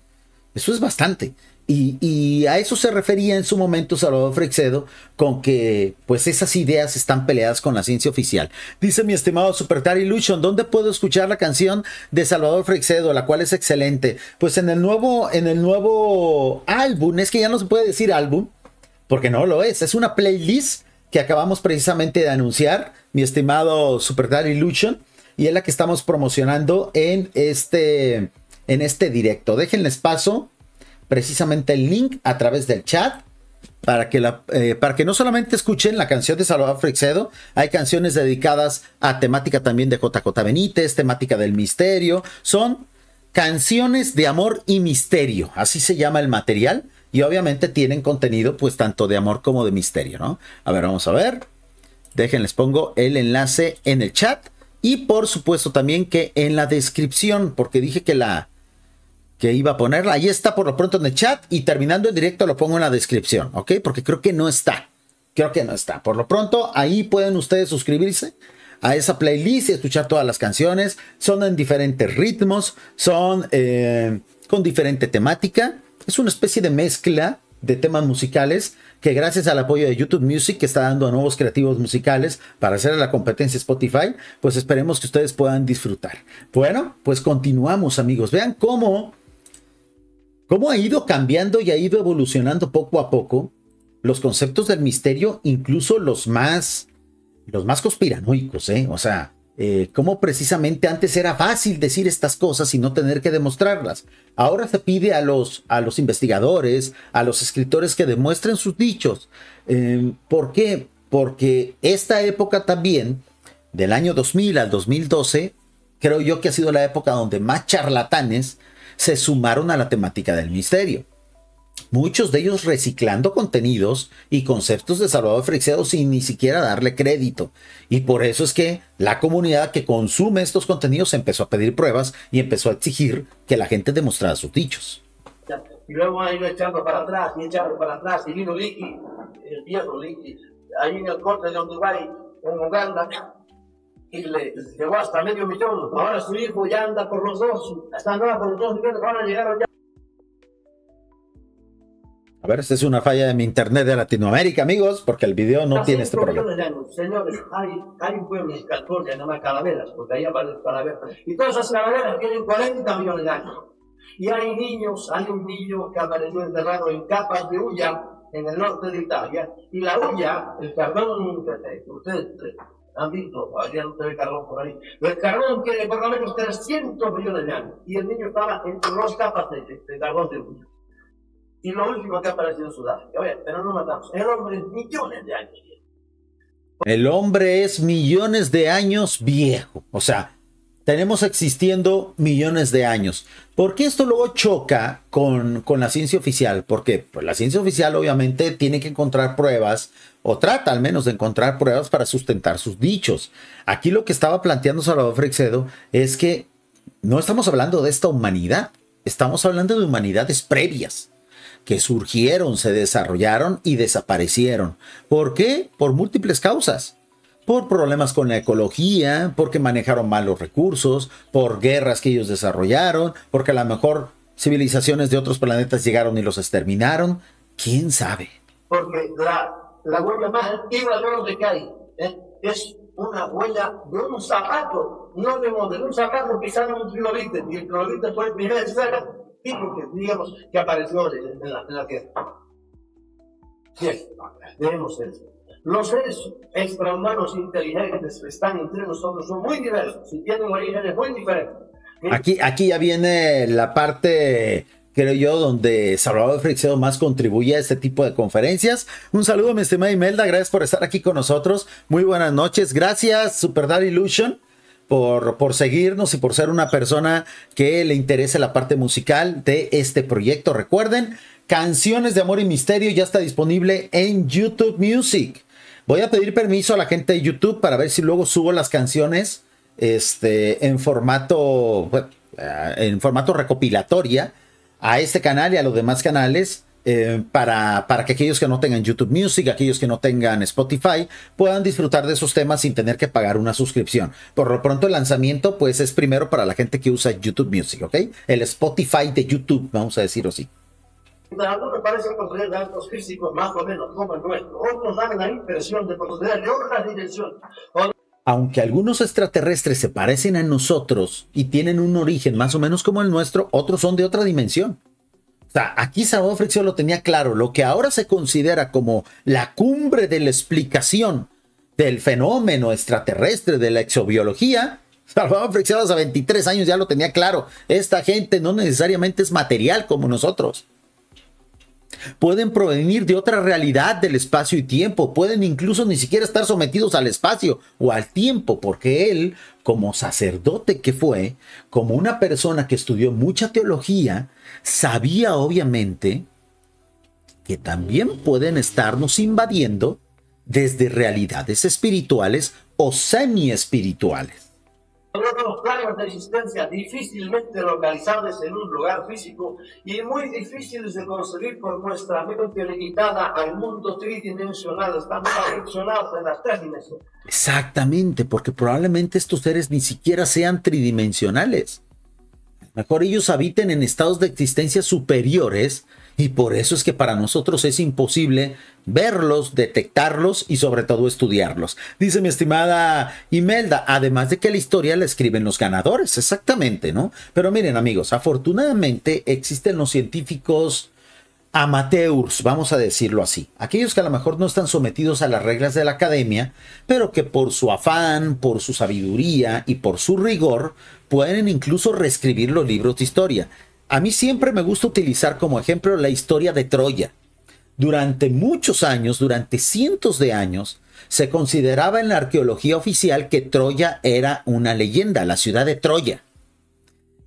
Eso es bastante. Y a eso se refería en su momento Salvador Freixedo, con que pues esas ideas están peleadas con la ciencia oficial. Dice mi estimado Superstar Illusion, ¿dónde puedo escuchar la canción de Salvador Freixedo, la cual es excelente? Pues en el nuevo álbum, es que ya no se puede decir álbum, porque no lo es una playlist que acabamos precisamente de anunciar, mi estimado Superstar Illusion, y es la que estamos promocionando en este directo. Déjenles paso precisamente el link a través del chat para que no solamente escuchen la canción de Salvador Freixedo, hay canciones dedicadas a temática también de JJ Benítez, temática del misterio, son canciones de amor y misterio, así se llama el material, y obviamente tienen contenido pues tanto de amor como de misterio, ¿no? A ver, vamos a ver, déjenles pongo el enlace en el chat y por supuesto también que en la descripción, porque dije que iba a ponerla. Ahí está por lo pronto en el chat y terminando el directo lo pongo en la descripción, ¿ok? Porque creo que no está. Por lo pronto ahí pueden ustedes suscribirse a esa playlist y escuchar todas las canciones. Son en diferentes ritmos, son con diferente temática. Es una especie de mezcla de temas musicales que gracias al apoyo de YouTube Music, que está dando a nuevos creativos musicales para hacer la competencia Spotify, pues esperemos que ustedes puedan disfrutar. Bueno, pues continuamos, amigos. Vean cómo ha ido cambiando y ha ido evolucionando poco a poco los conceptos del misterio, incluso los más conspiranoicos, ¿eh? O sea, cómo precisamente antes era fácil decir estas cosas y no tener que demostrarlas. Ahora se pide a los investigadores, a los escritores que demuestren sus dichos. ¿Por qué? Porque esta época también, del año 2000 al 2012, creo yo que ha sido la época donde más charlatanes se sumaron a la temática del misterio. Muchos de ellos reciclando contenidos y conceptos de Salvador Freixedo sin ni siquiera darle crédito. Y por eso es que la comunidad que consume estos contenidos empezó a pedir pruebas y empezó a exigir que la gente demostrara sus dichos. Y luego han ido echando para atrás y vino Licky, el viejo Licky, ahí en el corte de Uruguay, en Uganda, y le llegó hasta 500,000. Ahora su hijo ya anda por los dos, andaba por los 2 millones, ahora llegaron ya. A ver, esta es una falla de mi internet de Latinoamérica, amigos, porque el video no tiene este problema. Señores, hay un pueblo en California que se llama Calaveras, porque ahí aparece Calaveras, y todas esas calaveras tienen 40 millones de años. Y hay un niño que apareció enterrado en capas de hulla en el norte de Italia, y la hulla, el carbón, ustedes han visto, ya no se ve carbón por ahí, el carbón tiene por lo menos 300 millones de años, y el niño estaba entre 2 capas de carbón de hulla. Y lo último que ha aparecido en Sudáfrica, oye, pero no matamos, el hombre es millones de años viejo. El hombre es millones de años viejo, o sea, tenemos existiendo millones de años. ¿Por qué esto luego choca con la ciencia oficial? Porque pues, la ciencia oficial obviamente tiene que encontrar pruebas, o trata al menos de encontrar pruebas para sustentar sus dichos. Aquí lo que estaba planteando Salvador Freixedo es que no estamos hablando de esta humanidad, estamos hablando de humanidades previas, que surgieron, se desarrollaron y desaparecieron. ¿Por qué? Por múltiples causas. Por problemas con la ecología, porque manejaron mal los recursos, por guerras que ellos desarrollaron, porque a lo mejor civilizaciones de otros planetas llegaron y los exterminaron. ¿Quién sabe? Porque la huella más antigua de donde cae es una huella de un zapato, no de un zapato pisado en un trilobite, y el trilobite fue el primer ser vivo que, digamos, que apareció en la Tierra. Bien, tenemos eso. Los seres extrahumanos inteligentes que están entre nosotros son muy diversos y tienen orígenes muy diferentes. Aquí ya viene la parte, creo yo, donde Salvador Freixedo más contribuye a este tipo de conferencias. Un saludo, mi estimada Imelda, gracias por estar aquí con nosotros. Muy buenas noches. Gracias, Superdar Illusion. por seguirnos y por ser una persona que le interese la parte musical de este proyecto. Recuerden, Canciones de Amor y Misterio ya está disponible en YouTube Music. Voy a pedir permiso a la gente de YouTube para ver si luego subo las canciones en formato recopilatoria a este canal y a los demás canales. Para que aquellos que no tengan YouTube Music, aquellos que no tengan Spotify, puedan disfrutar de esos temas sin tener que pagar una suscripción. Por lo pronto el lanzamiento pues es primero para la gente que usa YouTube Music, ¿ok? El Spotify de YouTube, vamos a decirlo así. Algo me parece poseer datos físicos más o menos como el nuestro. Otros dan la impresión de poseer de otras dimensiones. Aunque algunos extraterrestres se parecen a nosotros y tienen un origen más o menos como el nuestro, otros son de otra dimensión. O sea, aquí Salvador Freixedo lo tenía claro. Lo que ahora se considera como la cumbre de la explicación del fenómeno extraterrestre de la exobiología, Salvador Freixedo hace 23 años ya lo tenía claro. Esta gente no necesariamente es material como nosotros. Pueden provenir de otra realidad del espacio y tiempo. Pueden incluso ni siquiera estar sometidos al espacio o al tiempo, porque él, como sacerdote que fue, como una persona que estudió mucha teología, sabía obviamente que también pueden estarnos invadiendo desde realidades espirituales o semi-espirituales. Otros planos de existencia difícilmente localizables en un lugar físico y muy difíciles de concebir por nuestra mente limitada al mundo tridimensional. Estamos aficionados en las tres dimensiones. Exactamente, porque probablemente estos seres ni siquiera sean tridimensionales. Mejor ellos habiten en estados de existencia superiores y por eso es que para nosotros es imposible verlos, detectarlos y sobre todo estudiarlos. Dice mi estimada Imelda, además de que la historia la escriben los ganadores, exactamente, ¿no? Pero miren amigos, afortunadamente existen los científicos amateurs, vamos a decirlo así. Aquellos que a lo mejor no están sometidos a las reglas de la academia, pero que por su afán, por su sabiduría y por su rigor, pueden incluso reescribir los libros de historia. A mí siempre me gusta utilizar como ejemplo la historia de Troya. Durante muchos años, durante cientos de años, se consideraba en la arqueología oficial que Troya era una leyenda, la ciudad de Troya.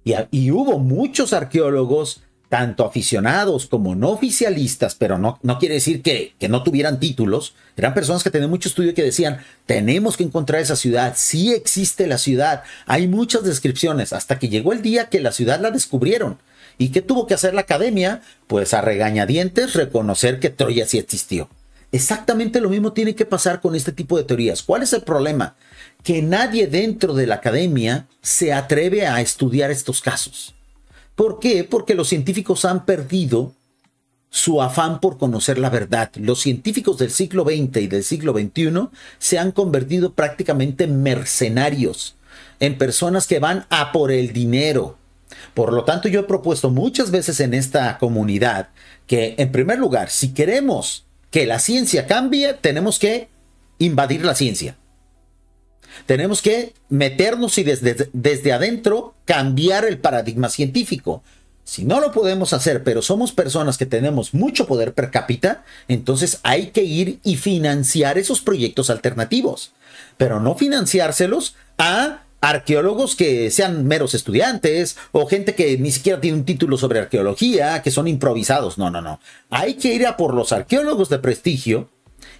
Y hubo muchos arqueólogos, tanto aficionados como no oficialistas, pero no quiere decir que no tuvieran títulos. Eran personas que tenían mucho estudio y que decían, tenemos que encontrar esa ciudad, sí existe la ciudad, hay muchas descripciones, hasta que llegó el día que la ciudad la descubrieron. ¿Y qué tuvo que hacer la academia? Pues a regañadientes reconocer que Troya sí existió. Exactamente lo mismo tiene que pasar con este tipo de teorías. ¿Cuál es el problema? Que nadie dentro de la academia se atreve a estudiar estos casos. ¿Por qué? Porque los científicos han perdido su afán por conocer la verdad. Los científicos del siglo XX y del siglo XXI se han convertido prácticamente en mercenarios, en personas que van a por el dinero. Por lo tanto, yo he propuesto muchas veces en esta comunidad que, en primer lugar, si queremos que la ciencia cambie, tenemos que invadir la ciencia. Tenemos que meternos y desde adentro cambiar el paradigma científico. Si no lo podemos hacer, pero somos personas que tenemos mucho poder per cápita, entonces hay que ir y financiar esos proyectos alternativos. Pero no financiárselos a arqueólogos que sean meros estudiantes o gente que ni siquiera tiene un título sobre arqueología, que son improvisados. No. Hay que ir a por los arqueólogos de prestigio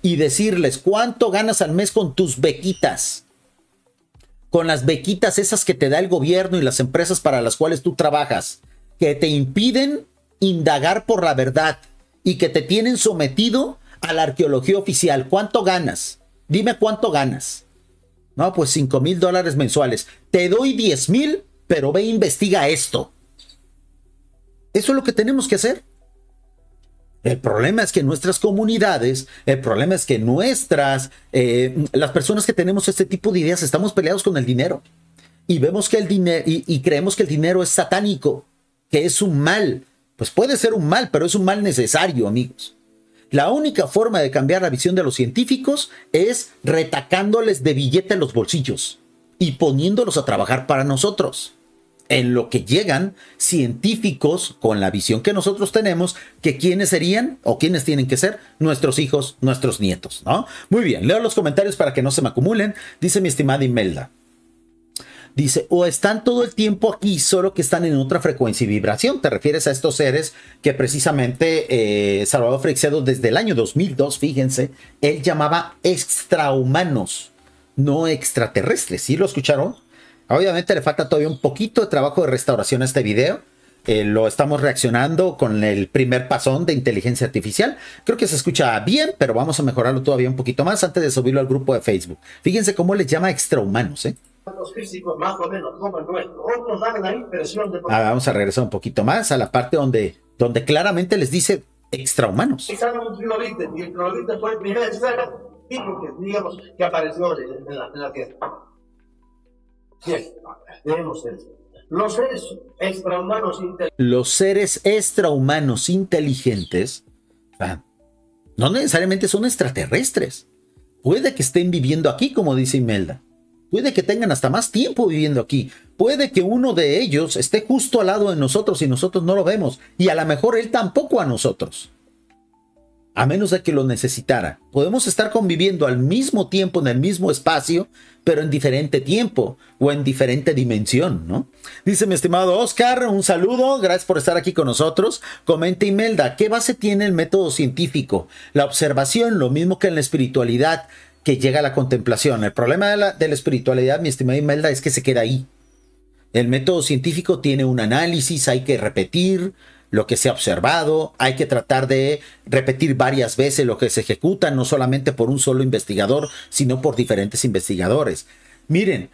y decirles cuánto ganas al mes con tus bequitas. Con las bequitas esas que te da el gobierno y las empresas para las cuales tú trabajas, que te impiden indagar por la verdad y que te tienen sometido a la arqueología oficial. ¿Cuánto ganas? Dime cuánto ganas. No, pues $5,000 mensuales. Te doy 10,000, pero ve e investiga esto. Eso es lo que tenemos que hacer. El problema es que nuestras comunidades, el problema es que las personas que tenemos este tipo de ideas estamos peleados con el dinero. Y vemos que el dinero, y creemos que el dinero es satánico, que es un mal. Pues puede ser un mal, pero es un mal necesario, amigos. La única forma de cambiar la visión de los científicos es retacándoles de billete en los bolsillos y poniéndolos a trabajar para nosotros. En lo que llegan científicos con la visión que nosotros tenemos, que quiénes serían o quiénes tienen que ser nuestros hijos, nuestros nietos, ¿no? Muy bien, leo los comentarios para que no se me acumulen. Dice mi estimada Imelda. Dice, o están todo el tiempo aquí, solo que están en otra frecuencia y vibración. Te refieres a estos seres que precisamente Salvador Freixedo desde el año 2002, fíjense, él llamaba extrahumanos, no extraterrestres. ¿Sí lo escucharon? Obviamente le falta todavía un poquito de trabajo de restauración a este video. Lo estamos reaccionando con el primer pasón de inteligencia artificial. Creo que se escucha bien, pero vamos a mejorarlo todavía un poquito más antes de subirlo al grupo de Facebook. Fíjense cómo les llama extrahumanos, ¿eh? Los físicos más o menos como el nuestro. Otros dan la impresión de... Vamos a regresar un poquito más a la parte donde claramente les dice extrahumanos. Usaron un trilobite, y el trilobite fue el primer ser vivo que, digamos, que apareció en la Tierra. Bien, tenemos eso. Los seres extrahumanos inteligentes. Los seres extrahumanos inteligentes, no necesariamente son extraterrestres. Puede que estén viviendo aquí, como dice Imelda. Puede que tengan hasta más tiempo viviendo aquí. Puede que uno de ellos esté justo al lado de nosotros y nosotros no lo vemos. Y a lo mejor él tampoco a nosotros. A menos de que lo necesitara. Podemos estar conviviendo al mismo tiempo en el mismo espacio, pero en diferente tiempo o en diferente dimensión, ¿no? Dice mi estimado Oscar, un saludo, gracias por estar aquí con nosotros. Comenta Imelda, ¿qué base tiene el método científico? La observación, lo mismo que en la espiritualidad, que llega a la contemplación. El problema de la espiritualidad, mi estimada Imelda, es que se queda ahí. El método científico tiene un análisis, hay que repetir lo que se ha observado, hay que tratar de repetir varias veces lo que se ejecuta, no solamente por un solo investigador, sino por diferentes investigadores. Miren,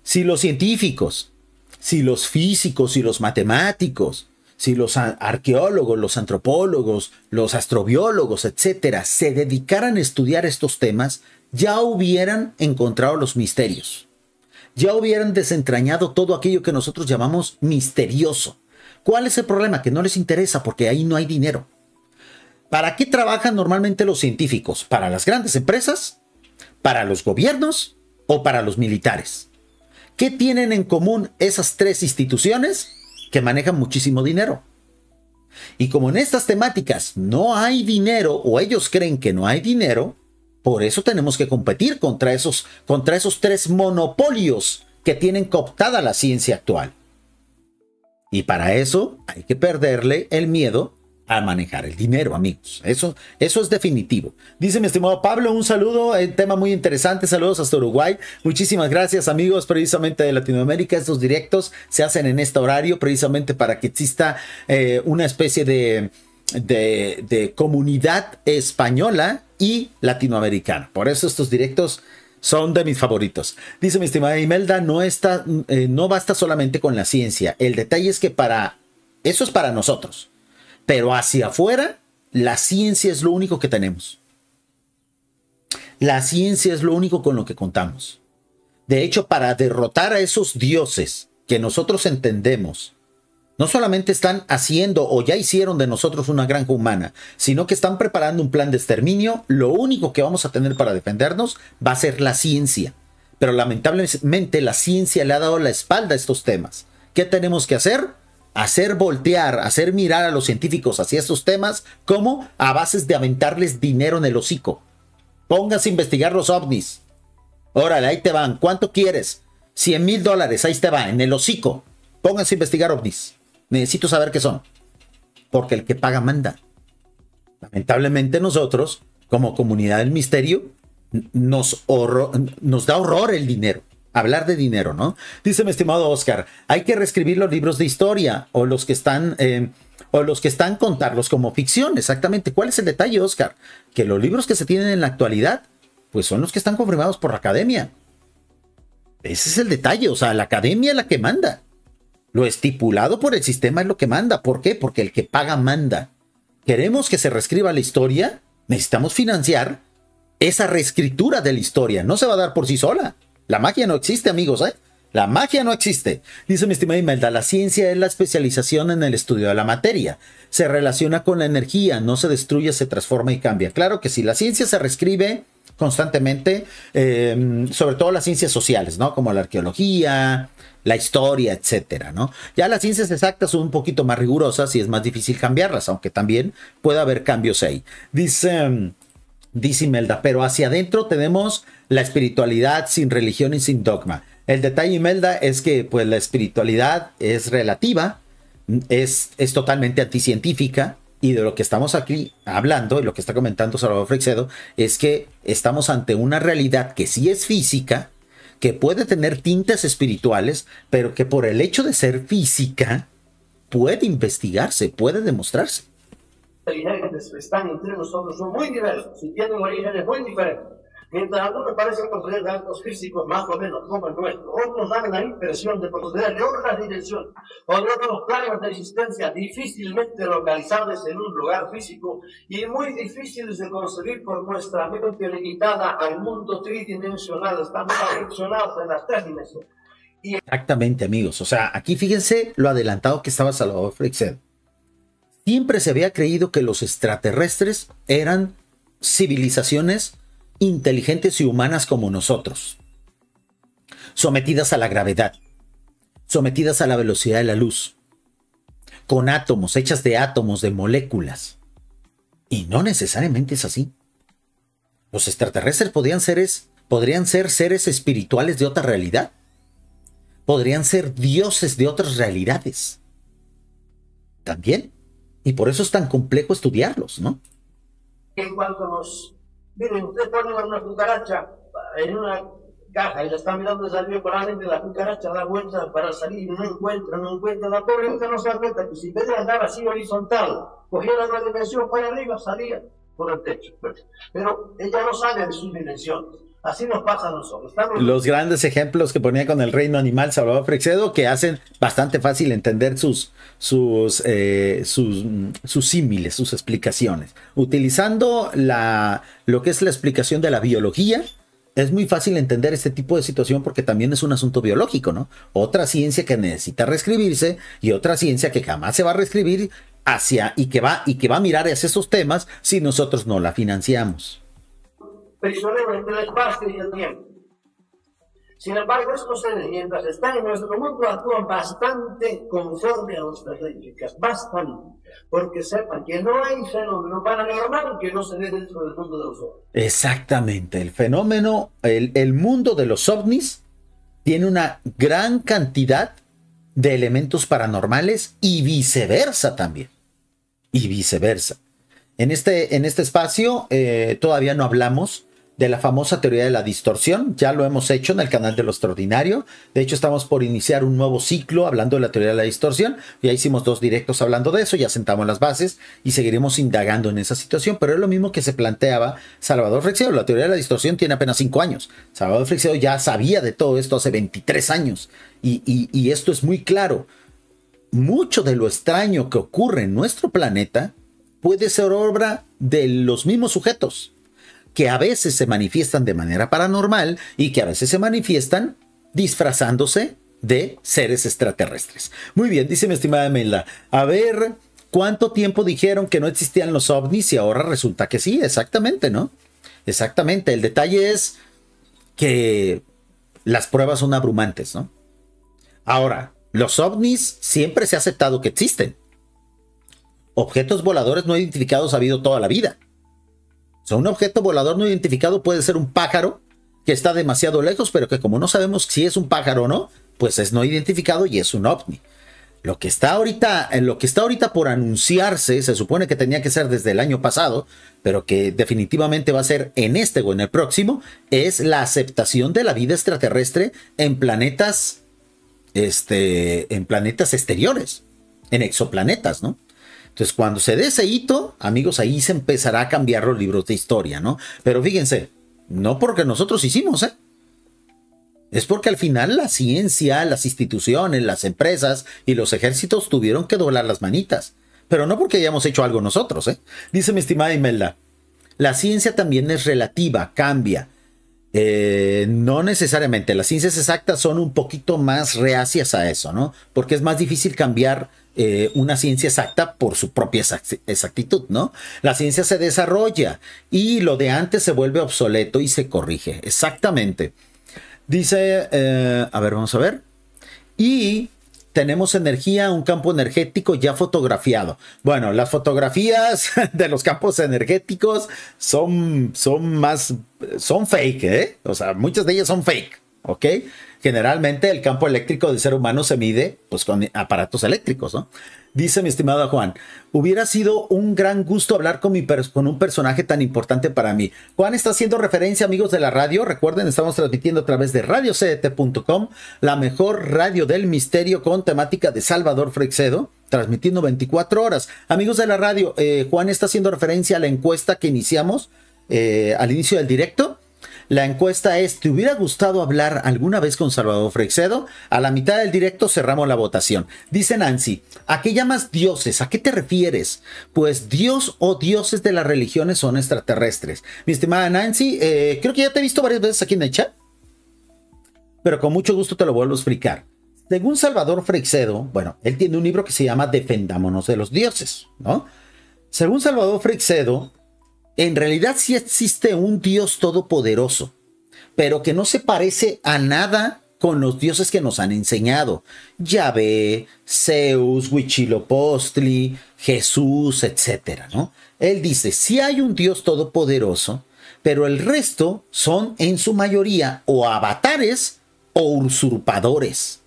si los científicos, si los físicos, si los matemáticos, si los arqueólogos, los antropólogos, los astrobiólogos, etcétera, se dedicaran a estudiar estos temas, ya hubieran encontrado los misterios. Ya hubieran desentrañado todo aquello que nosotros llamamos misterioso. ¿Cuál es el problema? Que no les interesa porque ahí no hay dinero. ¿Para qué trabajan normalmente los científicos? ¿Para las grandes empresas? ¿Para los gobiernos? ¿O para los militares? ¿Qué tienen en común esas tres instituciones? Que manejan muchísimo dinero. Y como en estas temáticas no hay dinero, o ellos creen que no hay dinero, por eso tenemos que competir contra esos tres monopolios que tienen cooptada la ciencia actual. Y para eso hay que perderle el miedo a manejar el dinero, amigos. Eso es definitivo. Dice mi estimado Pablo, un saludo, tema muy interesante. Saludos hasta Uruguay. Muchísimas gracias, amigos, precisamente de Latinoamérica. Estos directos se hacen en este horario precisamente para que exista una especie de comunidad española y latinoamericana. Por eso estos directos son de mis favoritos. Dice mi estimada Imelda, no basta solamente con la ciencia. El detalle es que eso es para nosotros. Pero hacia afuera, la ciencia es lo único que tenemos. La ciencia es lo único con lo que contamos. De hecho, para derrotar a esos dioses que nosotros entendemos, no solamente están haciendo o ya hicieron de nosotros una granja humana, sino que están preparando un plan de exterminio. Lo único que vamos a tener para defendernos va a ser la ciencia. Pero lamentablemente la ciencia le ha dado la espalda a estos temas. ¿Qué tenemos que hacer? Hacer voltear, hacer mirar a los científicos hacia estos temas, como a bases de aventarles dinero en el hocico. Pónganse a investigar los ovnis. Órale, ahí te van. ¿Cuánto quieres? $100,000, ahí te va, en el hocico. Pónganse a investigar ovnis. Necesito saber qué son. Porque el que paga manda. Lamentablemente nosotros, como comunidad del misterio, nos da horror el dinero. Hablar de dinero, ¿no? Dice mi estimado Oscar, hay que reescribir los libros de historia o los que están contarlos como ficción. Exactamente. ¿Cuál es el detalle, Oscar? Que los libros que se tienen en la actualidad, pues son los que están confirmados por la academia. Ese es el detalle. O sea, la academia es la que manda. Lo estipulado por el sistema es lo que manda. ¿Por qué? Porque el que paga manda. Queremos que se reescriba la historia. Necesitamos financiar esa reescritura de la historia. No se va a dar por sí sola. La magia no existe, amigos, ¿eh? La magia no existe. Dice mi estimada Imelda, la ciencia es la especialización en el estudio de la materia. Se relaciona con la energía, no se destruye, se transforma y cambia. Claro que sí, la ciencia se reescribe constantemente, sobre todo las ciencias sociales, ¿no? Como la arqueología, la historia, etcétera, ¿no? Ya las ciencias exactas son un poquito más rigurosas y es más difícil cambiarlas, aunque también puede haber cambios ahí. Dice Imelda, pero hacia adentro tenemos la espiritualidad sin religión y sin dogma. El detalle, Imelda, es que pues la espiritualidad es relativa, es totalmente anticientífica, y de lo que estamos aquí hablando, y lo que está comentando Salvador Freixedo, es que estamos ante una realidad que sí es física, que puede tener tintes espirituales, pero que por el hecho de ser física puede investigarse, puede demostrarse. Inteligentes que están entre nosotros son muy diversos y tienen orígenes muy diferentes. Mientras algunos parecen poseer datos físicos más o menos como el nuestro, otros dan la impresión de poseer de otras dimensiones o de otros planos de existencia difícilmente localizables en un lugar físico y muy difíciles de concebir por nuestra mente limitada al mundo tridimensional. Estamos aficionados en las tres dimensiones. Exactamente, amigos. O sea, aquí fíjense lo adelantado que estaba Salvador Freixedo. Siempre se había creído que los extraterrestres eran civilizaciones inteligentes y humanas como nosotros, sometidas a la gravedad, sometidas a la velocidad de la luz, con átomos, hechas de átomos, de moléculas. Y no necesariamente es así. Los extraterrestres podrían ser seres espirituales de otra realidad. Podrían ser dioses de otras realidades. También. Y por eso es tan complejo estudiarlos, ¿no? En cuanto nos... Miren, usted pone una cucaracha en una caja y la está mirando salir probablemente la cucaracha da vuelta para salir y no encuentra. La pobre gente no se da cuenta que si en vez de andar así horizontal, cogiera otra dimensión para arriba, salía por el techo. Pero ella no sale de sus dimensiones. Así nos pasa a nosotros. Los grandes ejemplos que ponía con el reino animal Salvador Freixedo, que hacen bastante fácil entender sus símiles, sus explicaciones. Utilizando lo que es la explicación de la biología, es muy fácil entender este tipo de situación porque también es un asunto biológico, ¿no? Otra ciencia que necesita reescribirse y otra ciencia que jamás se va a reescribir y que va a mirar hacia esos temas si nosotros no la financiamos. Prisioneros entre el espacio y el tiempo. Sin embargo, estos seres, mientras están en nuestro mundo, actúan bastante conforme a nuestras lógicas, bastante, porque sepan que no hay fenómeno paranormal que no se dé dentro del mundo de los ovnis. Exactamente, el fenómeno, el mundo de los ovnis tiene una gran cantidad de elementos paranormales y viceversa también, y viceversa. En este espacio todavía no hablamos de la famosa teoría de la distorsión. Ya lo hemos hecho en el canal de Lo Extraordinario. De hecho, estamos por iniciar un nuevo ciclo hablando de la teoría de la distorsión. Ya hicimos 2 directos hablando de eso, ya sentamos las bases y seguiremos indagando en esa situación. Pero es lo mismo que se planteaba Salvador Freixedo. La teoría de la distorsión tiene apenas 5 años. Salvador Freixedo ya sabía de todo esto hace 23 años. Y esto es muy claro. Mucho de lo extraño que ocurre en nuestro planeta puede ser obra de los mismos sujetos, que a veces se manifiestan de manera paranormal y que a veces se manifiestan disfrazándose de seres extraterrestres. Muy bien, dice mi estimada Imelda. A ver, ¿cuánto tiempo dijeron que no existían los ovnis y ahora resulta que sí? Exactamente, ¿no? Exactamente. El detalle es que las pruebas son abrumantes, ¿no? Ahora, los ovnis siempre se ha aceptado que existen. Objetos voladores no identificados ha habido toda la vida. O sea, un objeto volador no identificado puede ser un pájaro que está demasiado lejos, pero que como no sabemos si es un pájaro o no, pues es no identificado y es un ovni. Lo que está ahorita por anunciarse, se supone que tenía que ser desde el año pasado, pero que definitivamente va a ser en este o en el próximo, es la aceptación de la vida extraterrestre en planetas exteriores, en exoplanetas, ¿no? Entonces, cuando se dé ese hito, amigos, ahí se empezará a cambiar los libros de historia, ¿no? Pero fíjense, no porque nosotros hicimos, ¿eh? Es porque al final la ciencia, las instituciones, las empresas y los ejércitos tuvieron que doblar las manitas. Pero no porque hayamos hecho algo nosotros, ¿eh? Dice mi estimada Imelda, la ciencia también es relativa, cambia. No necesariamente, las ciencias exactas son un poquito más reacias a eso, ¿no? Porque es más difícil cambiar una ciencia exacta por su propia exactitud, ¿no? La ciencia se desarrolla y lo de antes se vuelve obsoleto y se corrige. Exactamente. Dice, a ver, vamos a ver. Y tenemos energía, un campo energético ya fotografiado. Bueno, las fotografías de los campos energéticos son fake, ¿eh? O sea, muchas de ellas son fake, ¿ok? Generalmente el campo eléctrico del ser humano se mide pues con aparatos eléctricos, ¿no? Dice mi estimado Juan, hubiera sido un gran gusto hablar con un personaje tan importante para mí. Juan está haciendo referencia, amigos de la radio. Recuerden, estamos transmitiendo a través de radiocdt.com, la mejor radio del misterio con temática de Salvador Freixedo, transmitiendo 24 horas. Amigos de la radio, Juan está haciendo referencia a la encuesta que iniciamos al inicio del directo. La encuesta es, ¿te hubiera gustado hablar alguna vez con Salvador Freixedo? A la mitad del directo cerramos la votación. Dice Nancy, ¿a qué llamas dioses? ¿A qué te refieres? Pues Dios o dioses de las religiones son extraterrestres. Mi estimada Nancy, creo que ya te he visto varias veces aquí en el chat, pero con mucho gusto te lo vuelvo a explicar. Según Salvador Freixedo, bueno, él tiene un libro que se llama Defendámonos de los dioses, ¿no? Según Salvador Freixedo, en realidad sí existe un Dios todopoderoso, pero que no se parece a nada con los dioses que nos han enseñado. Yahvé, Zeus, Huitzilopochtli, Jesús, etcétera, ¿no? Él dice, sí hay un Dios todopoderoso, pero el resto son en su mayoría o avatares o usurpadores.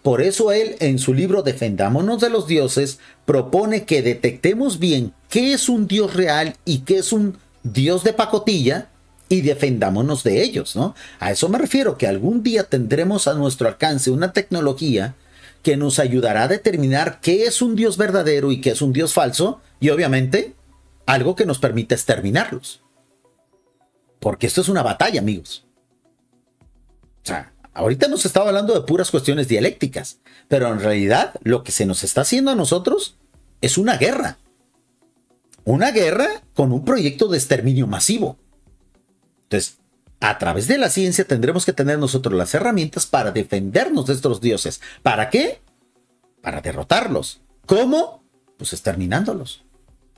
Por eso él, en su libro Defendámonos de los dioses, propone que detectemos bien qué es un Dios real y qué es un Dios de pacotilla y defendámonos de ellos, ¿no? A eso me refiero, que algún día tendremos a nuestro alcance una tecnología que nos ayudará a determinar qué es un Dios verdadero y qué es un Dios falso, y obviamente algo que nos permita exterminarlos. Porque esto es una batalla, amigos. O sea, ahorita nos estaba hablando de puras cuestiones dialécticas, pero en realidad lo que se nos está haciendo a nosotros es una guerra. Una guerra con un proyecto de exterminio masivo. Entonces, a través de la ciencia tendremos que tener nosotros las herramientas para defendernos de estos dioses. ¿Para qué? Para derrotarlos. ¿Cómo? Pues exterminándolos.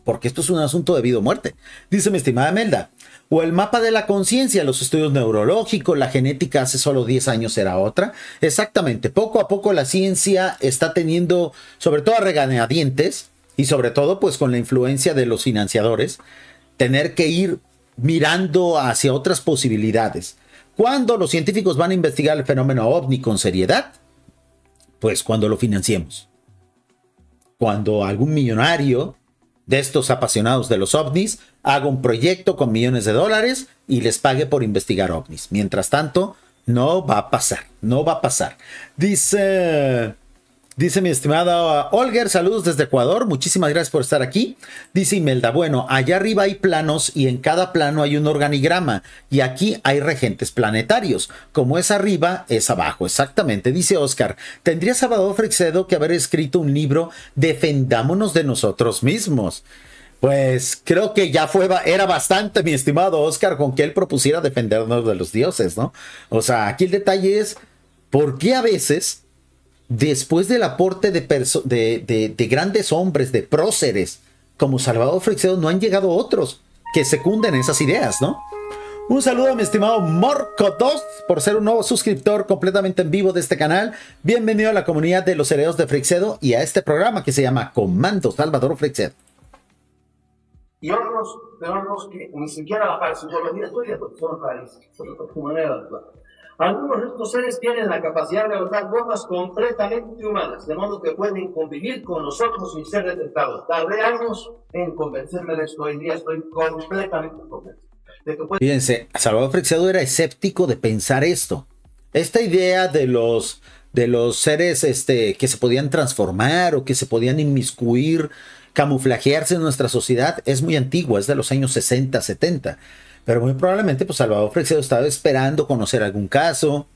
Porque esto es un asunto de vida o muerte. Dice mi estimada Melda, o el mapa de la conciencia, los estudios neurológicos, la genética hace solo 10 años era otra. Exactamente, poco a poco la ciencia está teniendo, sobre todo a regañadientes, y sobre todo pues con la influencia de los financiadores, tener que ir mirando hacia otras posibilidades. ¿Cuándo los científicos van a investigar el fenómeno ovni con seriedad? Pues cuando lo financiemos. Cuando algún millonario de estos apasionados de los ovnis haga un proyecto con millones de dólares y les pague por investigar ovnis. Mientras tanto, no va a pasar, no va a pasar. Dice mi estimada Olger, saludos desde Ecuador, muchísimas gracias por estar aquí. Dice Imelda, bueno, allá arriba hay planos y en cada plano hay un organigrama y aquí hay regentes planetarios. Como es arriba, es abajo, exactamente. Dice Oscar, ¿tendría Salvador Freixedo que haber escrito un libro Defendámonos de nosotros mismos? Pues creo que ya era bastante, mi estimado Oscar, con que él propusiera defendernos de los dioses, ¿no? O sea, aquí el detalle es, ¿por qué a veces, después del aporte de grandes hombres, de próceres, como Salvador Freixedo, no han llegado otros que secunden esas ideas, ¿no? Un saludo a mi estimado Morco2 por ser un nuevo suscriptor completamente en vivo de este canal. Bienvenido a la comunidad de los herederos de Freixedo y a este programa que se llama Comando Salvador Freixedo. Y otros que ni siquiera la parapsicología estudia porque son raíces, son su manera de actuar. Algunos de estos seres tienen la capacidad de adoptar formas completamente humanas, de modo que pueden convivir con nosotros sin ser detectados. Tardé años en convencerme de esto, hoy día estoy completamente convencido. Fíjense, Salvador Freixedo era escéptico de pensar esto. Esta idea de los seres que se podían transformar o que se podían inmiscuir, camuflajearse en nuestra sociedad, es muy antigua, es de los años 60, 70. Pero muy probablemente pues Salvador Freixedo estaba esperando conocer algún caso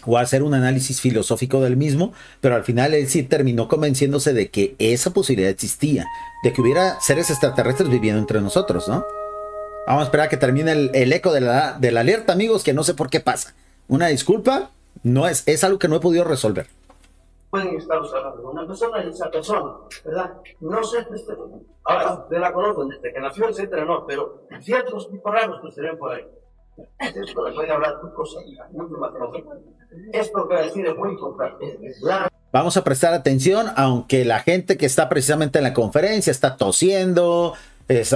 o hacer un análisis filosófico del mismo, pero al final él sí terminó convenciéndose de que esa posibilidad existía, de que hubiera seres extraterrestres viviendo entre nosotros, ¿no? Vamos a esperar a que termine el eco de la alerta, amigos, que no sé por qué pasa. Una disculpa, no es algo que no he podido resolver. Pueden estar hablando de una persona y esa persona, ¿verdad? No sé, ahora de la conozco desde que nació, etcétera, no, pero ciertos tipos raros que se ven por ahí. Esto les voy a hablar de cosas mucho más profundas. Esto que voy a decir es muy importante. Vamos a prestar atención, aunque la gente que está precisamente en la conferencia está tosiendo, es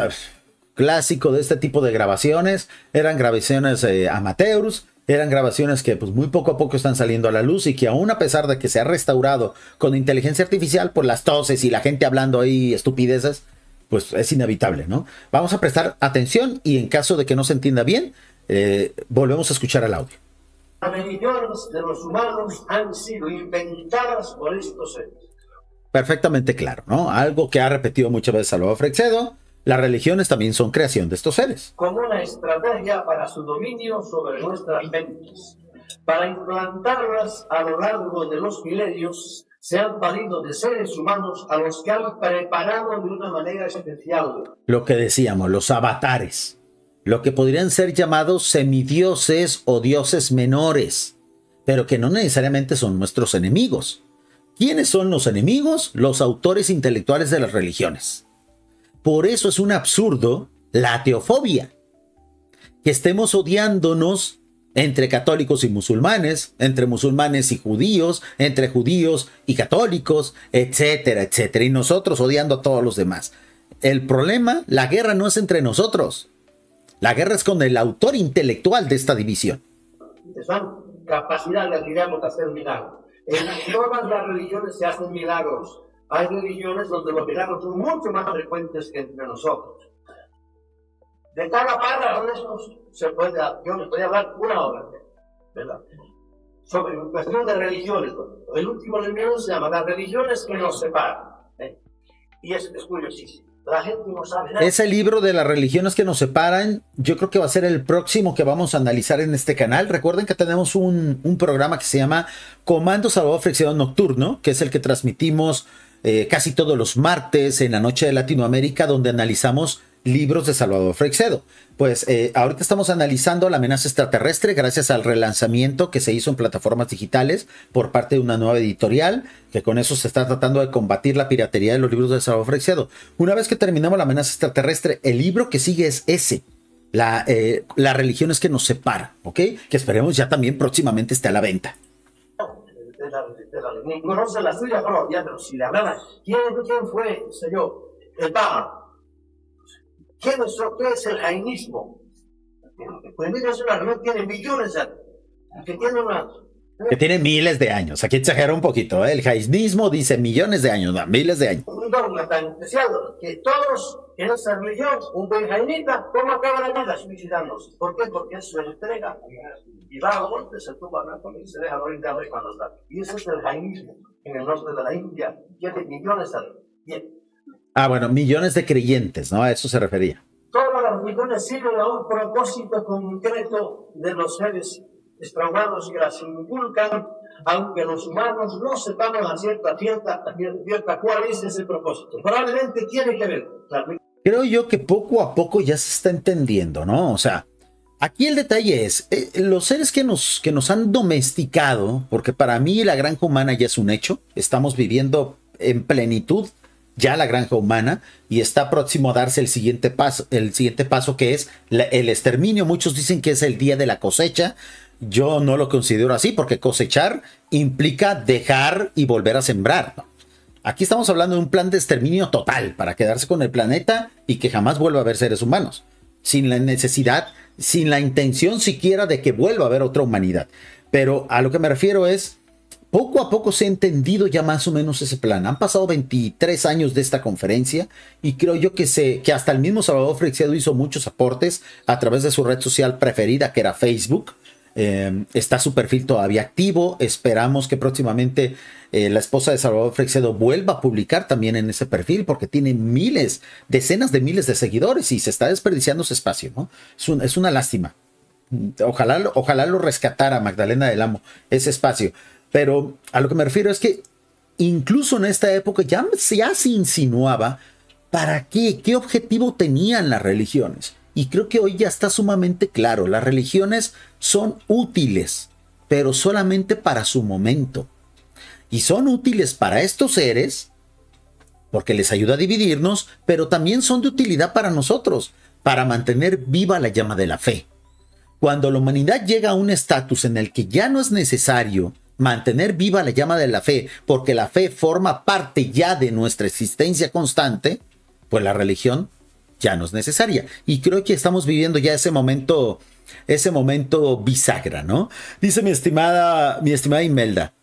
clásico de este tipo de grabaciones, eran grabaciones amateurs, Eran grabaciones que pues muy poco a poco están saliendo a la luz y que aún a pesar de que se ha restaurado con inteligencia artificial por las toses y la gente hablando ahí estupideces, pues es inevitable, ¿no? Vamos a prestar atención y en caso de que no se entienda bien, volvemos a escuchar el audio. Las religiones de los humanos han sido inventadas por estos seres. Perfectamente claro, ¿no? Algo que ha repetido muchas veces Salvador Freixedo, las religiones también son creación de estos seres. Como una estrategia para su dominio sobre nuestras mentes. Para implantarlas a lo largo de los milenios, se han valido de seres humanos a los que han preparado de una manera especial. Lo que decíamos, los avatares, lo que podrían ser llamados semidioses o dioses menores, pero que no necesariamente son nuestros enemigos. ¿Quiénes son los enemigos? Los autores intelectuales de las religiones. Por eso es un absurdo la ateofobia. Que estemos odiándonos entre católicos y musulmanes, entre musulmanes y judíos, entre judíos y católicos, etcétera, etcétera. Y nosotros odiando a todos los demás. El problema, la guerra no es entre nosotros. La guerra es con el autor intelectual de esta división. Son capacidades, digamos, de hacer milagros. En todas las religiones se hacen milagros. Hay religiones donde los milagros son mucho más frecuentes que entre nosotros. De cada párrafo de estos yo les podría hablar una hora, ¿verdad? Sobre cuestión de religiones. El último libro se llama Las religiones que nos separan. Y es curiosísimo. La gente no sabe nada. Ese libro de las religiones que nos separan, yo creo que va a ser el próximo que vamos a analizar en este canal. Recuerden que tenemos un programa que se llama Comando Salvador Freixedo Nocturno, que es el que transmitimos casi todos los martes en la noche de Latinoamérica, donde analizamos libros de Salvador Freixedo. Pues ahorita estamos analizando La amenaza extraterrestre gracias al relanzamiento que se hizo en plataformas digitales por parte de una nueva editorial, que con eso se está tratando de combatir la piratería de los libros de Salvador Freixedo. Una vez que terminamos La amenaza extraterrestre, el libro que sigue es ese, las religiones que nos separan, ¿ok? Que esperemos ya también próximamente esté a la venta. Ni conoce la suya propia, pero si le hablaran, ¿quién fue, señor, el Papa? ¿Qué es el jainismo? Pues mira, es una religión que tiene millones de años, que tiene miles de años. Aquí exagera un poquito, ¿eh? El jainismo dice millones de años, no, miles de años. Un dogma tan especial que todos en esa religión, un buen jainita, ¿cómo acaba la vida suicidándose? ¿Por qué? Porque es su entrega. Y va a muerte, se tumba y se deja morir de hambre cuando está. Y ese es el jainismo en el norte de la India. Tiene millones de años. Bien. Ah, bueno, millones de creyentes, ¿no? A eso se refería. Todas las religiones sirven a un propósito concreto de los seres extrahumanos que las inculcan, aunque los humanos no sepamos a cierta cuál es ese propósito. Probablemente tiene que ver. Creo yo que poco a poco ya se está entendiendo, ¿no? O sea, aquí el detalle es, los seres que nos han domesticado, porque para mí la granja humana ya es un hecho, estamos viviendo en plenitud ya la granja humana y está próximo a darse el siguiente paso que es el exterminio. Muchos dicen que es el día de la cosecha. Yo no lo considero así porque cosechar implica dejar y volver a sembrar, ¿no? Aquí estamos hablando de un plan de exterminio total para quedarse con el planeta y que jamás vuelva a haber seres humanos, sin la necesidad, sin la intención siquiera de que vuelva a haber otra humanidad. Pero a lo que me refiero es, poco a poco se ha entendido ya más o menos ese plan. Han pasado 23 años de esta conferencia y creo yo que hasta el mismo Salvador Freixedo hizo muchos aportes a través de su red social preferida, que era Facebook. Está su perfil todavía activo. Esperamos que próximamente la esposa de Salvador Freixedo vuelva a publicar también en ese perfil, porque tiene decenas de miles de seguidores y se está desperdiciando ese espacio, ¿no? Es una lástima. Ojalá lo rescatara Magdalena del Amo, ese espacio. Pero a lo que me refiero es que incluso en esta época ya se insinuaba para qué objetivo tenían las religiones. Y creo que hoy ya está sumamente claro. Las religiones son útiles, pero solamente para su momento. Y son útiles para estos seres, porque les ayuda a dividirnos, pero también son de utilidad para nosotros, para mantener viva la llama de la fe. Cuando la humanidad llega a un estatus en el que ya no es necesario mantener viva la llama de la fe, porque la fe forma parte ya de nuestra existencia constante, pues la religión ya no es necesaria. Y creo que estamos viviendo ya ese momento ese momento bisagra, ¿no? Dice mi estimada Imelda,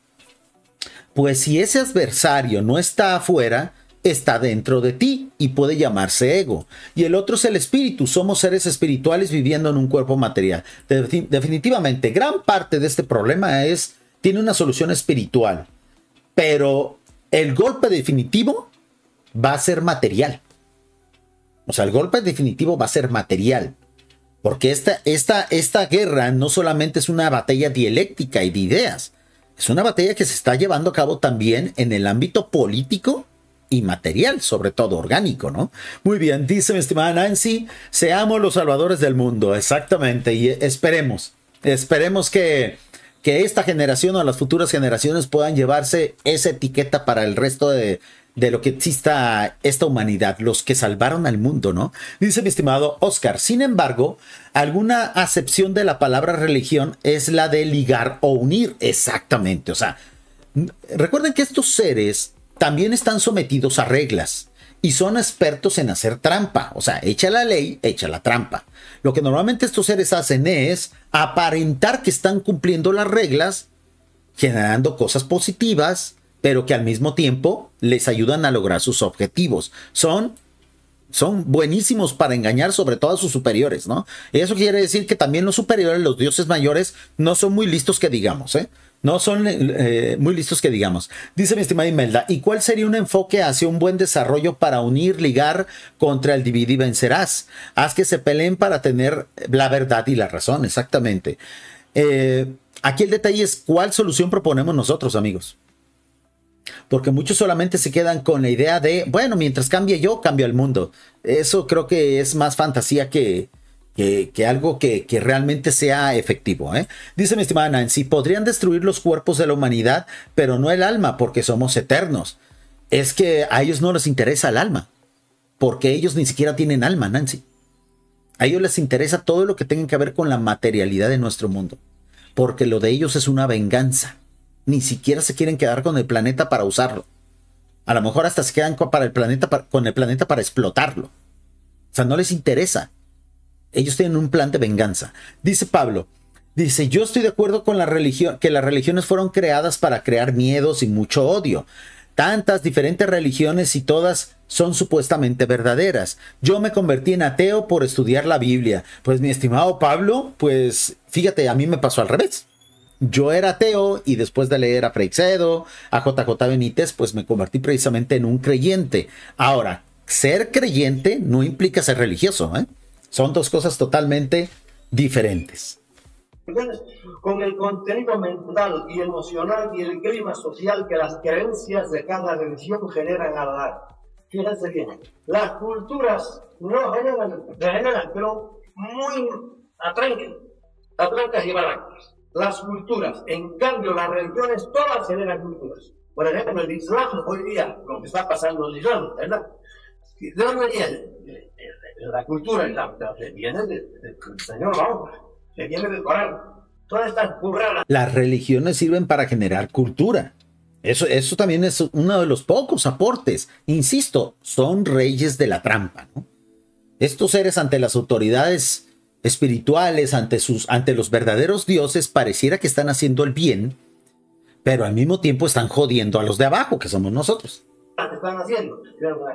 pues si ese adversario no está afuera, está dentro de ti y puede llamarse ego. Y el otro es el espíritu. Somos seres espirituales viviendo en un cuerpo material. Definitivamente, gran parte de este problema tiene una solución espiritual. Pero el golpe definitivo va a ser material. O sea, el golpe definitivo va a ser material. Porque esta guerra no solamente es una batalla dialéctica y de ideas. Es una batalla que se está llevando a cabo también en el ámbito político y material, sobre todo orgánico, ¿no? Muy bien, dice mi estimada Nancy, seamos los salvadores del mundo, exactamente, y esperemos que esta generación o las futuras generaciones puedan llevarse esa etiqueta para el resto de lo que exista esta humanidad, los que salvaron al mundo, ¿no? Dice mi estimado Oscar, sin embargo, alguna acepción de la palabra religión es la de ligar o unir, exactamente, o sea, recuerden que estos seres también están sometidos a reglas y son expertos en hacer trampa. O sea, echa la ley, echa la trampa. Lo que normalmente estos seres hacen es aparentar que están cumpliendo las reglas, generando cosas positivas, pero que al mismo tiempo les ayudan a lograr sus objetivos. Son buenísimos para engañar sobre todo a sus superiores, ¿no? Eso quiere decir que también los superiores, los dioses mayores, no son muy listos que digamos, ¿eh? No son muy listos que digamos. Dice mi estimada Imelda, ¿y cuál sería un enfoque hacia un buen desarrollo para unir, ligar contra el divide y vencerás? Haz que se peleen para tener la verdad y la razón, exactamente. Aquí el detalle es cuál solución proponemos nosotros, amigos. Porque muchos solamente se quedan con la idea de, bueno, mientras cambie yo, cambia el mundo. Eso creo que es más fantasía que algo que realmente sea efectivo, ¿eh? Dice mi estimada Nancy, podrían destruir los cuerpos de la humanidad, pero no el alma, porque somos eternos. Es que a ellos no les interesa el alma, porque ellos ni siquiera tienen alma, Nancy. A ellos les interesa todo lo que tenga que ver con la materialidad de nuestro mundo, porque lo de ellos es una venganza. Ni siquiera se quieren quedar con el planeta para usarlo. A lo mejor hasta se quedan con el planeta para explotarlo. O sea, no les interesa. Ellos tienen un plan de venganza. Dice Pablo, dice, yo estoy de acuerdo con la religión, que las religiones fueron creadas para crear miedos y mucho odio. Tantas diferentes religiones y todas son supuestamente verdaderas. Yo me convertí en ateo por estudiar la Biblia. Pues mi estimado Pablo, pues fíjate, a mí me pasó al revés. Yo era ateo y después de leer a Freixedo, a JJ Benítez, pues me convertí precisamente en un creyente. Ahora, ser creyente no implica ser religioso, ¿eh? Son dos cosas totalmente diferentes. Con el contenido mental y emocional y el clima social que las creencias de cada religión generan al dar. Fíjense bien, las culturas no generan, pero muy atrancas y barrancas. Las culturas, en cambio, las religiones todas generan culturas. Por ejemplo, el Islam hoy día, lo que está pasando en el Islam, ¿verdad? ¿De dónde viene? La cultura viene del Señor Mahoma, que viene del Corán. Todas estas burradas. Las religiones sirven para generar cultura. Eso también es uno de los pocos aportes. Insisto, son reyes de la trampa, ¿no? Estos seres ante las autoridades espirituales, ante los verdaderos dioses, pareciera que están haciendo el bien, pero al mismo tiempo están jodiendo a los de abajo, que somos nosotros. Que están haciendo.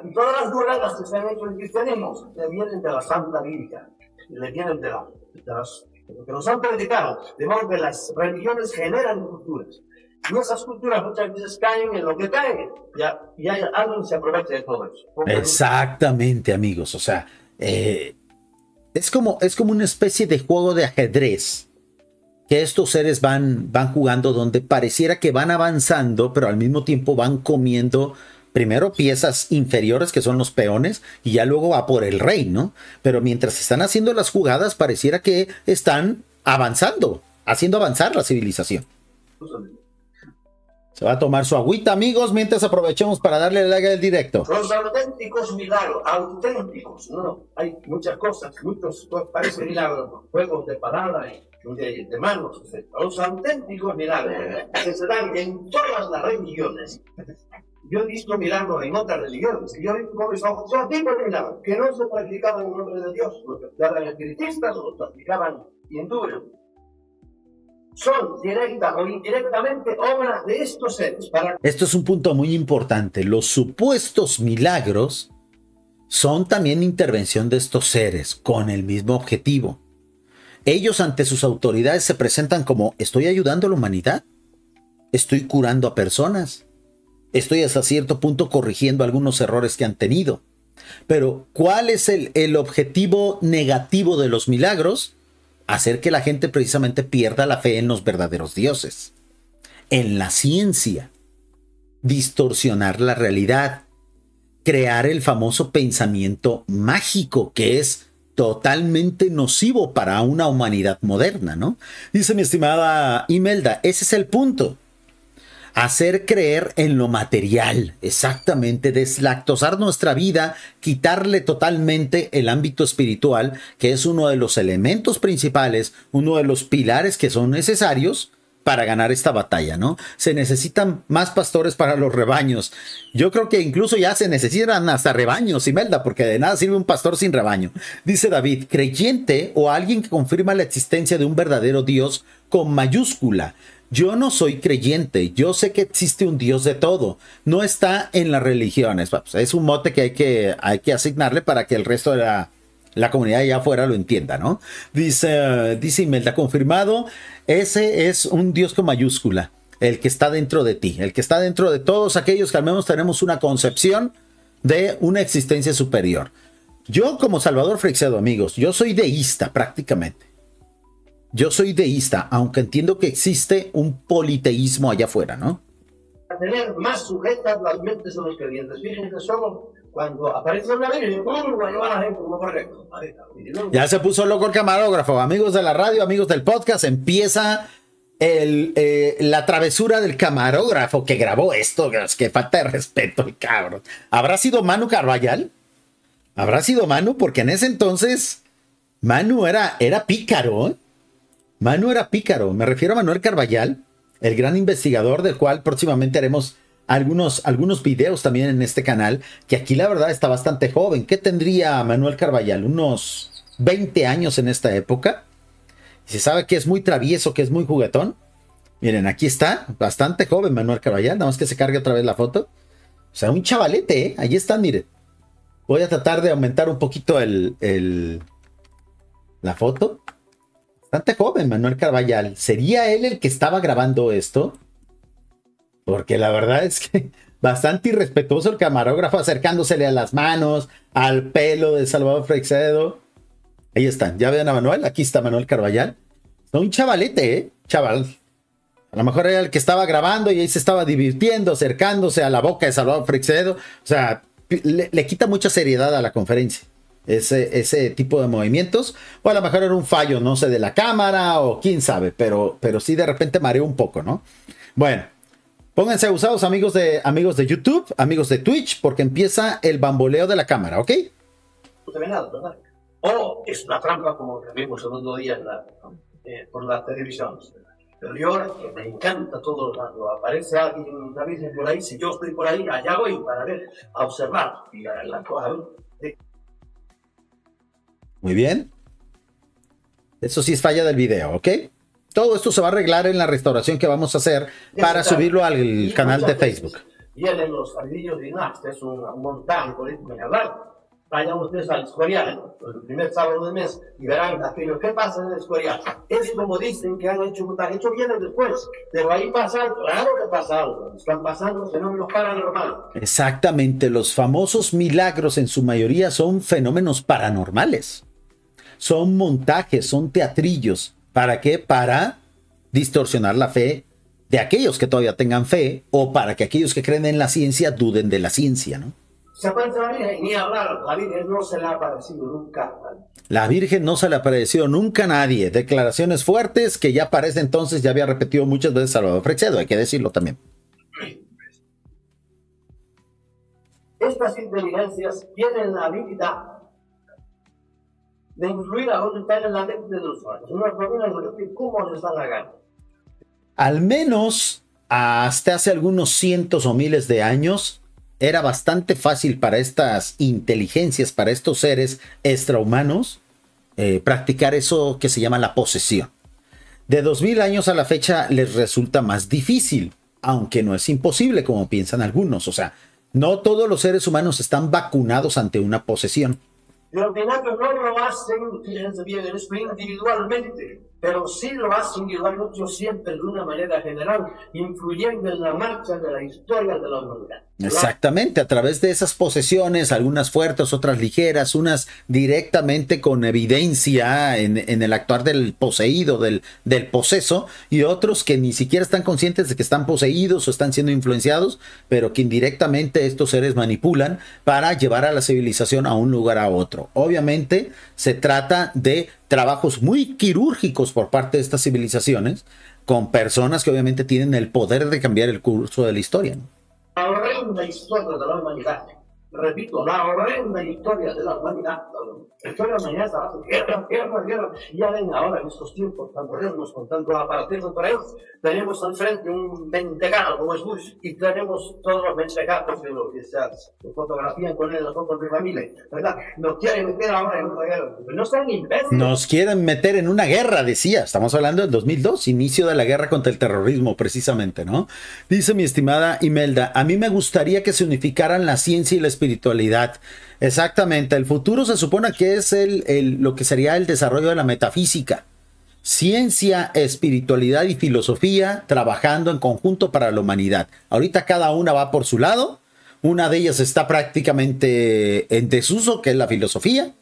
Y todas las burradas que se han hecho en el cristianismo le vienen de la Santa Bíblica, le vienen de las que nos han predicado, de modo que las religiones generan culturas. Y esas culturas muchas veces caen en lo que caen. Y alguien se aprovecha de todo eso. Exactamente, amigos. O sea, es como una especie de juego de ajedrez que estos seres van jugando, donde pareciera que van avanzando, pero al mismo tiempo van comiendo primero piezas inferiores, que son los peones, y ya luego va por el rey, ¿no? Pero mientras están haciendo las jugadas, pareciera que están avanzando, haciendo avanzar la civilización. Se va a tomar su agüita, amigos, mientras aprovechemos para darle el like al directo. Los auténticos milagros, auténticos, no, hay muchas cosas, muchos parecen milagros, juegos de palabras, de manos, etc. Los auténticos milagros que se dan en todas las religiones. Yo he visto milagros en otras religiones, y yo he visto con mis ojos son tipos de milagros que no se practicaban en nombre de Dios, los espiritistas los practicaban y enduren. Son directa o indirectamente obras de estos seres. Esto es un punto muy importante. Los supuestos milagros son también intervención de estos seres con el mismo objetivo. Ellos ante sus autoridades se presentan como: estoy ayudando a la humanidad, estoy curando a personas, estoy hasta cierto punto corrigiendo algunos errores que han tenido. Pero ¿cuál es el objetivo negativo de los milagros? Hacer que la gente precisamente pierda la fe en los verdaderos dioses, en la ciencia, distorsionar la realidad, crear el famoso pensamiento mágico que es totalmente nocivo para una humanidad moderna, ¿no? Dice mi estimada Imelda, ese es el punto. Hacer creer en lo material, exactamente, deslactosar nuestra vida, quitarle totalmente el ámbito espiritual, que es uno de los elementos principales, uno de los pilares que son necesarios para ganar esta batalla, ¿no? Se necesitan más pastores para los rebaños. Yo creo que incluso ya se necesitan hasta rebaños, Imelda, porque de nada sirve un pastor sin rebaño. Dice David, creyente o alguien que confirma la existencia de un verdadero Dios con mayúscula. Yo no soy creyente, yo sé que existe un Dios de todo, no está en las religiones. Es un mote que hay que asignarle para que el resto de la comunidad allá afuera lo entienda, ¿no? Dice Imelda, confirmado, ese es un Dios con mayúscula, el que está dentro de ti, el que está dentro de todos aquellos que al menos tenemos una concepción de una existencia superior. Yo como Salvador Freixedo, amigos, yo soy deísta prácticamente. Yo soy deísta, aunque entiendo que existe un politeísmo allá afuera, ¿no? Para tener más sujetas las mentes de los creyentes. Fíjense solo cuando aparece una Virgen, la gente como correcto. Ya se puso loco el camarógrafo. Amigos de la radio, amigos del podcast, empieza la travesura del camarógrafo que grabó esto. Que falta de respeto el cabrón. ¿Habrá sido Manu Carballal? ¿Habrá sido Manu? Porque en ese entonces Manu era pícaro, ¿eh? Manu era pícaro, me refiero a Manuel Carballal, el gran investigador del cual próximamente haremos algunos videos también en este canal, que aquí la verdad está bastante joven. ¿Qué tendría Manuel Carballal? Unos 20 años en esta época. Y se sabe que es muy travieso, que es muy juguetón. Miren, aquí está, bastante joven Manuel Carballal, nada más que se cargue otra vez la foto. O sea, un chavalete, ¿eh? Ahí está, miren. Voy a tratar de aumentar un poquito la foto. Bastante joven Manuel Carballal. ¿Sería él el que estaba grabando esto? Porque la verdad es que bastante irrespetuoso el camarógrafo, acercándosele a las manos, al pelo de Salvador Freixedo. Ahí están, ya ven a Manuel, aquí está Manuel Carballal. Un chavalete, chaval. A lo mejor era el que estaba grabando y ahí se estaba divirtiendo, acercándose a la boca de Salvador Freixedo. O sea, le quita mucha seriedad a la conferencia. Ese tipo de movimientos, o a lo mejor era un fallo, no sé, de la cámara, o quién sabe, pero sí de repente mareó un poco, ¿no? Bueno, pónganse abusados, amigos de YouTube, amigos de Twitch, porque empieza el bamboleo de la cámara, ¿ok? No se ve nada, ¿verdad? O es una trampa como que vimos el otro día por la televisión. Pero yo me encanta todo cuando aparece alguien por ahí, si yo estoy por ahí, allá voy para ver, a observar y a la cosa. Muy bien. Eso sí es falla del video, ¿ok? Todo esto se va a arreglar en la restauración que vamos a hacer para subirlo al canal de Facebook. Vienen los ardillos de Nax, que es un montaje político en hablar. Vayan ustedes al Escorial, el primer sábado del mes, y verán aquello. ¿Qué pasa en el Escorial? Es como dicen que han hecho montaje. Hecho viene después, pero ahí pasa algo. Claro que pasa algo. Están pasando fenómenos paranormales. Exactamente. Los famosos milagros en su mayoría son fenómenos paranormales. Son montajes, son teatrillos. ¿Para qué? Para distorsionar la fe de aquellos que todavía tengan fe, o para que aquellos que creen en la ciencia duden de la ciencia, ¿no? ¿Se acuerdan de la Virgen? Ni hablar, la Virgen no se le ha aparecido nunca. La Virgen no se le ha aparecido nunca a nadie. Declaraciones fuertes que ya para ese entonces ya había repetido muchas veces Salvador Freixedo, hay que decirlo también. Estas inteligencias tienen la habilidad de influir a otros en la mente de los usuarios. Una forma de repetir cómo les da la gana. Al menos hasta hace algunos cientos o miles de años, era bastante fácil para estas inteligencias, para estos seres extrahumanos, practicar eso que se llama la posesión. De 2000 años a la fecha les resulta más difícil, aunque no es imposible como piensan algunos. O sea, no todos los seres humanos están vacunados ante una posesión. Y ordinario no lo hacen, fíjense bien en esto, individualmente, pero sí lo hacen igual mucho siempre de una manera general, influyendo en la marcha de la historia de la humanidad. Exactamente, a través de esas posesiones, algunas fuertes, otras ligeras, unas directamente con evidencia en el actuar del poseído, del poseso, y otros que ni siquiera están conscientes de que están poseídos o están siendo influenciados, pero que indirectamente estos seres manipulan para llevar a la civilización a un lugar a otro. Obviamente se trata de trabajos muy quirúrgicos por parte de estas civilizaciones, con personas que obviamente tienen el poder de cambiar el curso de la historia, ¿no? La horrenda historia de la humanidad. Repito, la horrenda historia de la humanidad. La historia de la humanidad guerra, guerra, guerra. Y ya ven ahora en estos tiempos tan modernos, con tanto aparatismo por ahí, tenemos al frente un mentecato como es Bush y tenemos todos los mentecatos que se fotografían con él, las fotos de familia, ¿verdad? Nos quieren meter ahora en una guerra. No están imbéciles. Nos quieren meter en una guerra, decía. Estamos hablando del 2002, inicio de la guerra contra el terrorismo, precisamente, ¿no? Dice mi estimada Imelda, a mí me gustaría que se unificaran la ciencia y la espiritualidad. Exactamente, el futuro se supone que es lo que sería el desarrollo de la metafísica. Ciencia, espiritualidad y filosofía trabajando en conjunto para la humanidad. Ahorita cada una va por su lado. Una de ellas está prácticamente en desuso, que es la filosofía.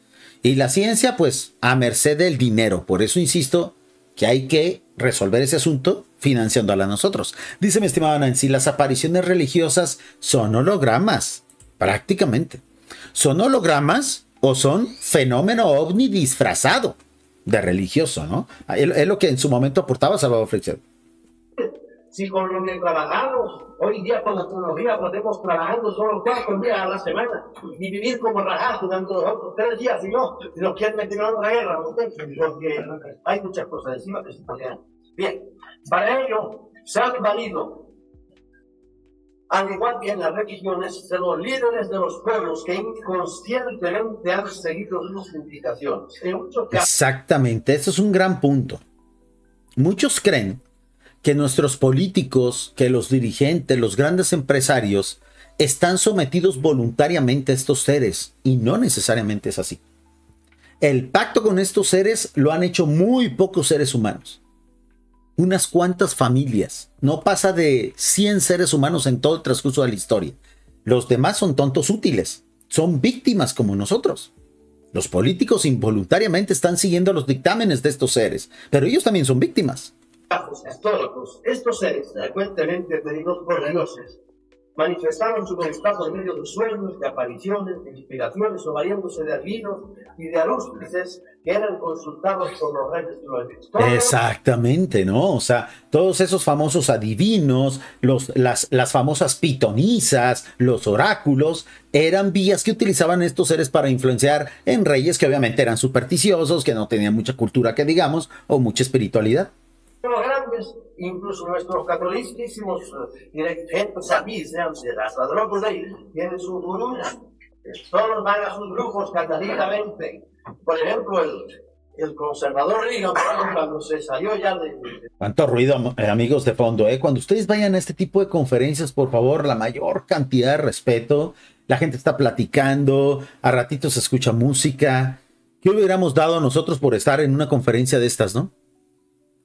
Y la ciencia, pues, a merced del dinero. Por eso insisto que hay que resolver ese asunto financiándola a nosotros. Dice mi estimada Nancy, las apariciones religiosas son hologramas. Prácticamente. ¿Son hologramas o son fenómeno ovni disfrazado de religioso, no? Es lo que en su momento aportaba Salvador Freixedo. Si con lo que trabajamos, hoy día con la tecnología podemos trabajando solo 4 días a la semana y vivir como rajados durante los otros 3 días, si no, nos quieren meter en una guerra, ¿no? Porque hay muchas cosas encima que se podrían. Bien, para ello se han valido, al igual que en las religiones, de los líderes de los pueblos que inconscientemente han seguido sus indicaciones. Exactamente, eso es un gran punto. Muchos creen que nuestros políticos, que los dirigentes, los grandes empresarios, están sometidos voluntariamente a estos seres, y no necesariamente es así. El pacto con estos seres lo han hecho muy pocos seres humanos. Unas cuantas familias. No pasa de 100 seres humanos en todo el transcurso de la historia. Los demás son tontos útiles. Son víctimas como nosotros. Los políticos involuntariamente están siguiendo los dictámenes de estos seres, pero ellos también son víctimas. Históricos, estos seres, frecuentemente pedidos por dioses, manifestaron su voluntad por medio de sueños, de apariciones, de inspiraciones o valiéndose de adivinos y de arúspices que eran consultados por los reyes de los historias. Exactamente, ¿no? O sea, todos esos famosos adivinos, las famosas pitonisas, los oráculos, eran vías que utilizaban estos seres para influenciar en reyes que obviamente eran supersticiosos, que no tenían mucha cultura, que digamos, o mucha espiritualidad. Los grandes, incluso nuestros catoliquísimos dirigentes aquí, hasta de locos de ahí, tienen sus gurús, todos van a sus grupos catalíticamente. Por ejemplo, el conservador Reagan, cuando se salió ya de... Cuánto ruido, amigos de fondo, ¿eh? Cuando ustedes vayan a este tipo de conferencias, por favor, la mayor cantidad de respeto. La gente está platicando, a ratitos se escucha música. ¿Qué hubiéramos dado nosotros por estar en una conferencia de estas, no?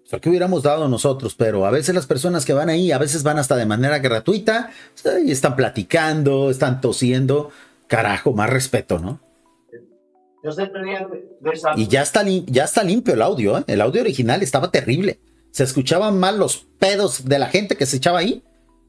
O sea, ¿qué hubiéramos dado nosotros? Pero a veces las personas que van ahí, a veces van hasta de manera gratuita, y están platicando, están tosiendo. Carajo, más respeto, ¿no? Y ya está limpio el audio, ¿eh? El audio original estaba terrible. Se escuchaban mal los pedos de la gente que se echaba ahí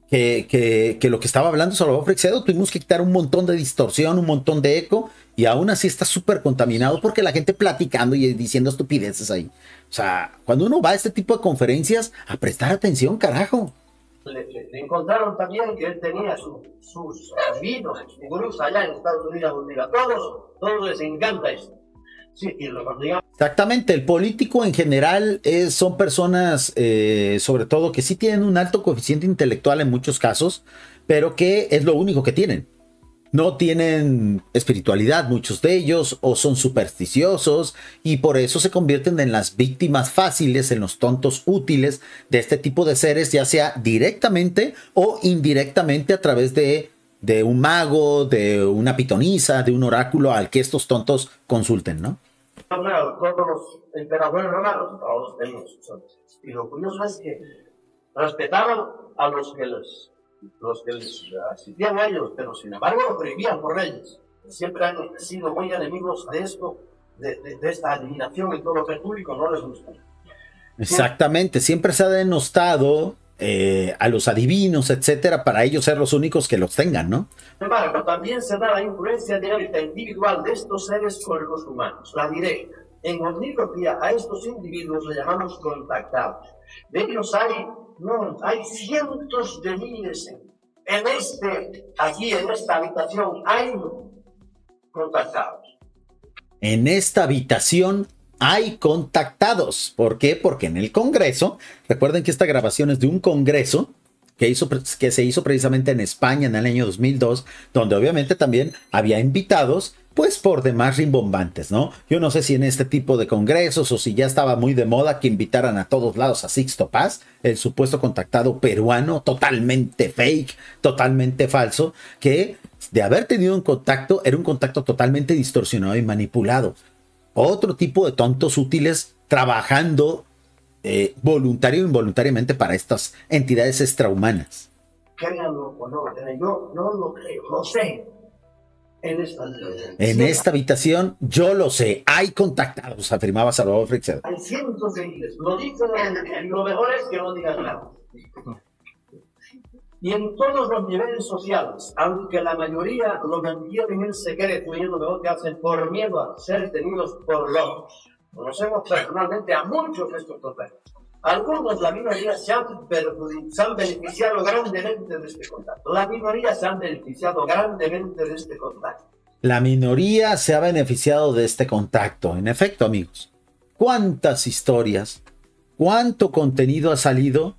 que lo que estaba hablando Salvador Freixedo. Tuvimos que quitar un montón de distorsión, un montón de eco, y aún así está súper contaminado porque la gente platicando y diciendo estupideces ahí. O sea, cuando uno va a este tipo de conferencias, a prestar atención, carajo. Le encontraron también que él tenía sus vinos, sus gurús allá en Estados Unidos, donde a todos les encanta esto. Sí, y digamos... Exactamente, el político en general son personas, sobre todo, que sí tienen un alto coeficiente intelectual en muchos casos, pero que es lo único que tienen. no tienen espiritualidad muchos de ellos o son supersticiosos y por eso se convierten en las víctimas fáciles, en los tontos útiles de este tipo de seres, ya sea directamente o indirectamente a través de un mago, de una pitonisa, de un oráculo al que estos tontos consulten, ¿no? Claro, todos los emperadores romanos, todos tenían sus santos. Y lo curioso es que respetaban a los que les asistían a ellos, pero sin embargo lo prohibían por leyes. Siempre han sido muy enemigos de esto, de esta adivinación y todo lo que es público no les gusta. Exactamente, siempre se ha denostado a los adivinos, etcétera, para ellos ser los únicos que los tengan, ¿no? Sin embargo, también se da la influencia directa individual de estos seres sobre los humanos, la directa. En omnigrafía a estos individuos le llamamos contactados. De ellos hay cientos de miles. Aquí en esta habitación hay contactados. En esta habitación hay contactados. ¿Por qué? Porque en el Congreso, recuerden que esta grabación es de un Congreso que se hizo precisamente en España en el año 2002, donde obviamente también había invitados, pues por demás rimbombantes, ¿no? Yo no sé si en este tipo de congresos o si ya estaba muy de moda que invitaran a todos lados a Sixto Paz, el supuesto contactado peruano, totalmente fake, totalmente falso, que de haber tenido un contacto, era un contacto totalmente distorsionado y manipulado. Otro tipo de tontos útiles trabajando voluntario o involuntariamente para estas entidades extrahumanas. Créanlo o no, yo no lo creo, lo sé. En esta habitación, yo lo sé, hay contactados, afirmaba Salvador Freixedo. Hay cientos de miles, lo dicen y lo mejor es que no digan nada. Y en todos los niveles sociales, aunque la mayoría lo mantienen en secreto y es lo mejor que hacen por miedo a ser tenidos por locos. Conocemos personalmente a muchos de estos contactos. Algunos, la minoría, se han beneficiado grandemente de este contacto. La minoría se han beneficiado grandemente de este contacto. La minoría se ha beneficiado de este contacto. En efecto, amigos, ¿cuántas historias, cuánto contenido ha salido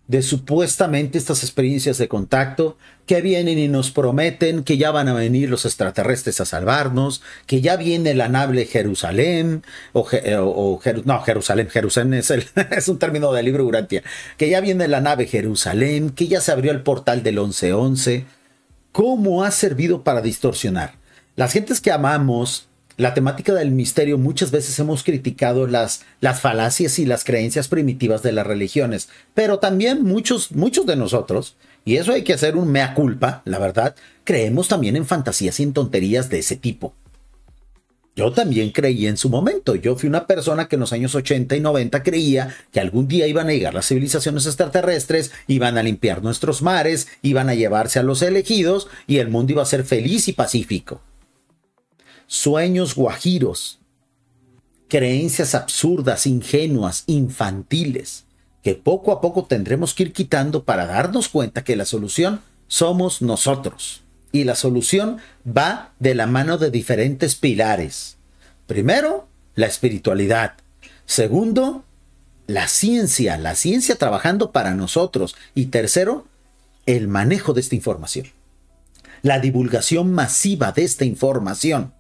de supuestamente estas experiencias de contacto que vienen y nos prometen que ya van a venir los extraterrestres a salvarnos, que ya viene la nave Jerusalén, Jerusalén es un término del libro Urantia, que ya viene la nave Jerusalén, que ya se abrió el portal del 1111. ¿Cómo ha servido para distorsionar? Las gentes que amamos la temática del misterio, muchas veces hemos criticado las falacias y las creencias primitivas de las religiones, pero también muchos de nosotros, y eso hay que hacer un mea culpa, la verdad, creemos también en fantasías y en tonterías de ese tipo. Yo también creí en su momento. Yo fui una persona que en los años 80 y 90 creía que algún día iban a llegar las civilizaciones extraterrestres, iban a limpiar nuestros mares, iban a llevarse a los elegidos y el mundo iba a ser feliz y pacífico. Sueños guajiros, creencias absurdas, ingenuas, infantiles, que poco a poco tendremos que ir quitando para darnos cuenta que la solución somos nosotros. Y la solución va de la mano de diferentes pilares. Primero, la espiritualidad. Segundo, la ciencia trabajando para nosotros. Y tercero, el manejo de esta información. La divulgación masiva de esta información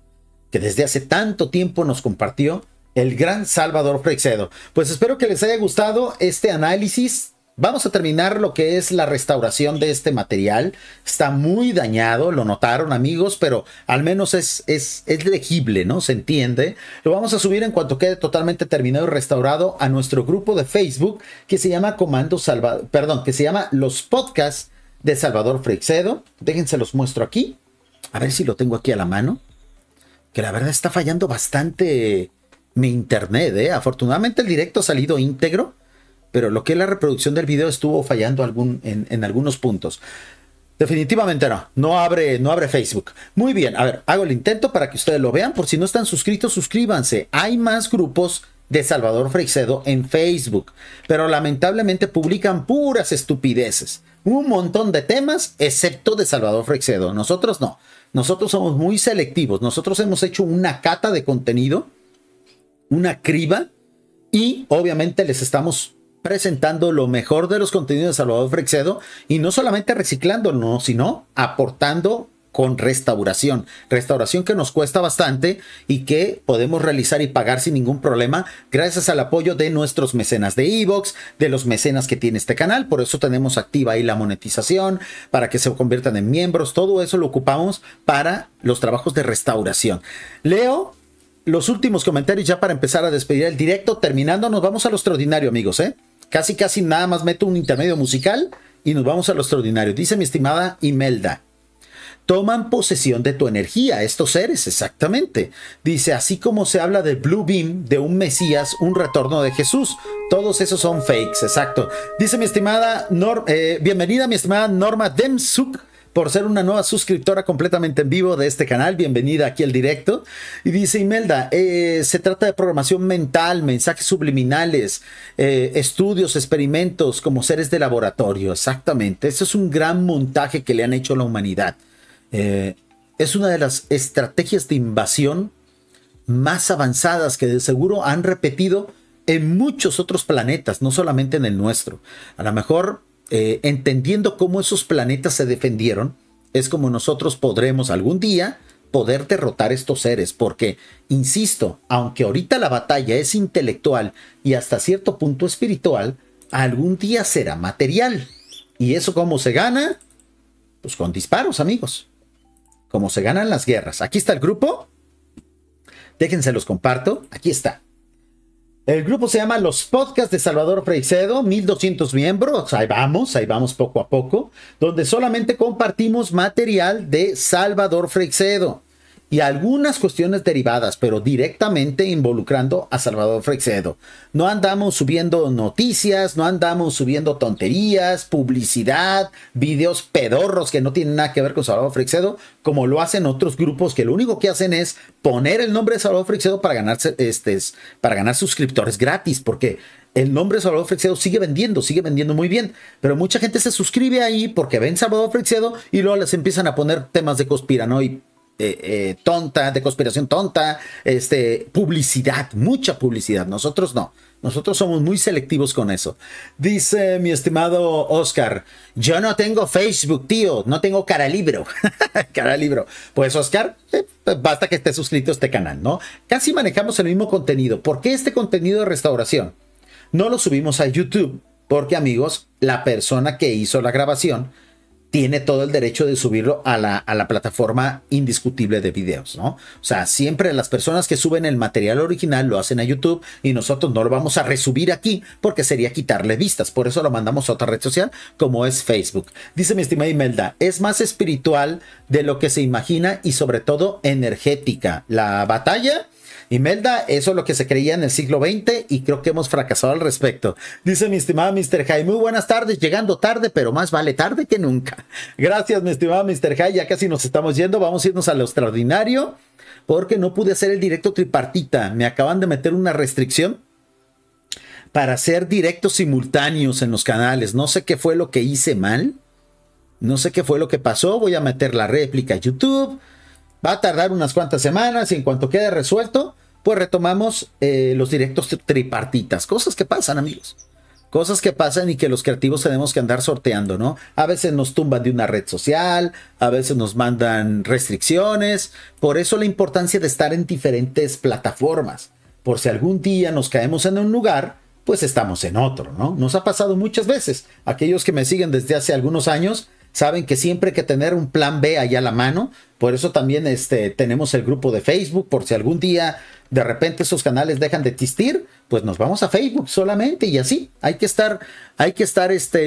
que desde hace tanto tiempo nos compartió el gran Salvador Freixedo. Pues espero que les haya gustado este análisis. Vamos a terminar lo que es la restauración de este material. Está muy dañado, lo notaron, amigos, pero al menos es legible, ¿no? Se entiende. Lo vamos a subir en cuanto quede totalmente terminado y restaurado a nuestro grupo de Facebook que se llama que se llama Los Podcasts de Salvador Freixedo. Déjense los muestro aquí. A ver si lo tengo aquí a la mano. Que la verdad está fallando bastante mi internet, ¿eh? Afortunadamente el directo ha salido íntegro, pero lo que es la reproducción del video estuvo fallando en algunos puntos. Definitivamente no abre Facebook. Muy bien, a ver, hago el intento para que ustedes lo vean. Por si no están suscritos, suscríbanse. Hay más grupos de Salvador Freixedo en Facebook, pero lamentablemente publican puras estupideces. Un montón de temas, excepto de Salvador Freixedo. Nosotros no. Nosotros somos muy selectivos. Nosotros hemos hecho una cata de contenido, una criba, y obviamente les estamos presentando lo mejor de los contenidos de Salvador Freixedo, y no solamente reciclándolo, sino aportando con restauración. Restauración que nos cuesta bastante y que podemos realizar y pagar sin ningún problema gracias al apoyo de nuestros mecenas de iVoox, de los mecenas que tiene este canal. Por eso tenemos activa ahí la monetización, para que se conviertan en miembros. Todo eso lo ocupamos para los trabajos de restauración. Leo los últimos comentarios ya para empezar a despedir el directo. Terminando, nos vamos a lo extraordinario, amigos, ¿eh? Casi nada más meto un intermedio musical y nos vamos a lo extraordinario. Dice mi estimada Imelda: toman posesión de tu energía estos seres, exactamente. Dice, así como se habla del Blue Beam, de un Mesías, un retorno de Jesús. Todos esos son fakes, exacto. Dice mi estimada bienvenida mi estimada Norma Demsuk, por ser una nueva suscriptora completamente en vivo de este canal. Bienvenida aquí al directo. Y dice Imelda, se trata de programación mental, mensajes subliminales, estudios, experimentos como seres de laboratorio. Exactamente. Eso es un gran montaje que le han hecho a la humanidad. Es una de las estrategias de invasión más avanzadas que de seguro han repetido en muchos otros planetas, no solamente en el nuestro. A lo mejor entendiendo cómo esos planetas se defendieron, es como nosotros podremos algún día poder derrotar estos seres, porque, insisto, aunque ahorita la batalla es intelectual y hasta cierto punto espiritual, algún día será material. ¿Y eso cómo se gana? Pues con disparos, amigos. Como se ganan las guerras. Aquí está el grupo. Déjense los comparto. Aquí está. El grupo se llama Los Podcasts de Salvador Freixedo, 1200 miembros, ahí vamos poco a poco, donde solamente compartimos material de Salvador Freixedo y algunas cuestiones derivadas, pero directamente involucrando a Salvador Freixedo. No andamos subiendo noticias, no andamos subiendo tonterías, publicidad, videos pedorros que no tienen nada que ver con Salvador Freixedo, como lo hacen otros grupos que lo único que hacen es poner el nombre de Salvador Freixedo para ganar suscriptores gratis, porque el nombre de Salvador Freixedo sigue vendiendo muy bien, pero mucha gente se suscribe ahí porque ven Salvador Freixedo y luego les empiezan a poner temas de conspiranoia tonta, de conspiración tonta, publicidad, mucha publicidad. Nosotros no. Nosotros somos muy selectivos con eso. Dice mi estimado Oscar, yo no tengo Facebook, tío, no tengo cara libro. Cara libro. Pues Oscar, basta que estés suscrito a este canal, ¿no? Casi manejamos el mismo contenido. ¿Por qué este contenido de restauración? No lo subimos a YouTube, porque, amigos, la persona que hizo la grabación tiene todo el derecho de subirlo a la plataforma indiscutible de videos, ¿no? O sea, siempre las personas que suben el material original lo hacen a YouTube y nosotros no lo vamos a resubir aquí porque sería quitarle vistas. Por eso lo mandamos a otra red social como es Facebook. Dice mi estimada Imelda, es más espiritual de lo que se imagina y sobre todo energética. La batalla, Imelda, eso es lo que se creía en el siglo XX y creo que hemos fracasado al respecto. Dice mi estimado Mr. High, muy buenas tardes, llegando tarde, pero más vale tarde que nunca. Gracias, mi estimado Mr. High, ya casi nos estamos yendo, vamos a irnos a lo extraordinario, porque no pude hacer el directo tripartita, me acaban de meter una restricción para hacer directos simultáneos en los canales, no sé qué fue lo que hice mal, no sé qué fue lo que pasó, voy a meter la réplica a YouTube. Va a tardar unas cuantas semanas y en cuanto quede resuelto, pues retomamos los directos tripartitas. Cosas que pasan, amigos. Cosas que pasan y que los creativos tenemos que andar sorteando, ¿no? A veces nos tumban de una red social, a veces nos mandan restricciones. Por eso la importancia de estar en diferentes plataformas. Por si algún día nos caemos en un lugar, pues estamos en otro, ¿no? Nos ha pasado muchas veces. Aquellos que me siguen desde hace algunos años saben que siempre hay que tener un plan B allá a la mano. Por eso también tenemos el grupo de Facebook, por si algún día de repente esos canales dejan de existir, pues nos vamos a Facebook solamente y así. Hay que estar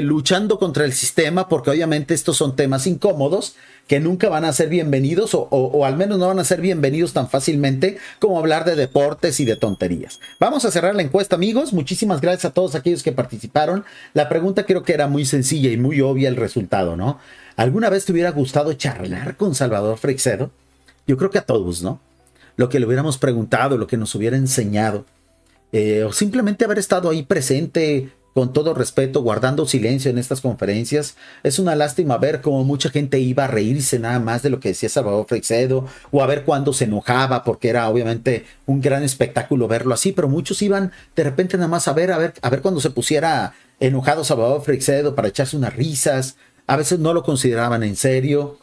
luchando contra el sistema, porque obviamente estos son temas incómodos que nunca van a ser bienvenidos o al menos no van a ser bienvenidos tan fácilmente como hablar de deportes y de tonterías. Vamos a cerrar la encuesta, amigos. Muchísimas gracias a todos aquellos que participaron. La pregunta creo que era muy sencilla y muy obvia el resultado, ¿no? ¿Alguna vez te hubiera gustado charlar con Salvador Freixedo? Yo creo que a todos, ¿no? Lo que le hubiéramos preguntado, lo que nos hubiera enseñado, o simplemente haber estado ahí presente con todo respeto, guardando silencio en estas conferencias. Es una lástima ver cómo mucha gente iba a reírse nada más de lo que decía Salvador Freixedo, o a ver cuándo se enojaba, porque era obviamente un gran espectáculo verlo así, pero muchos iban de repente nada más a ver cuándo se pusiera enojado Salvador Freixedo para echarse unas risas. A veces no lo consideraban en serio.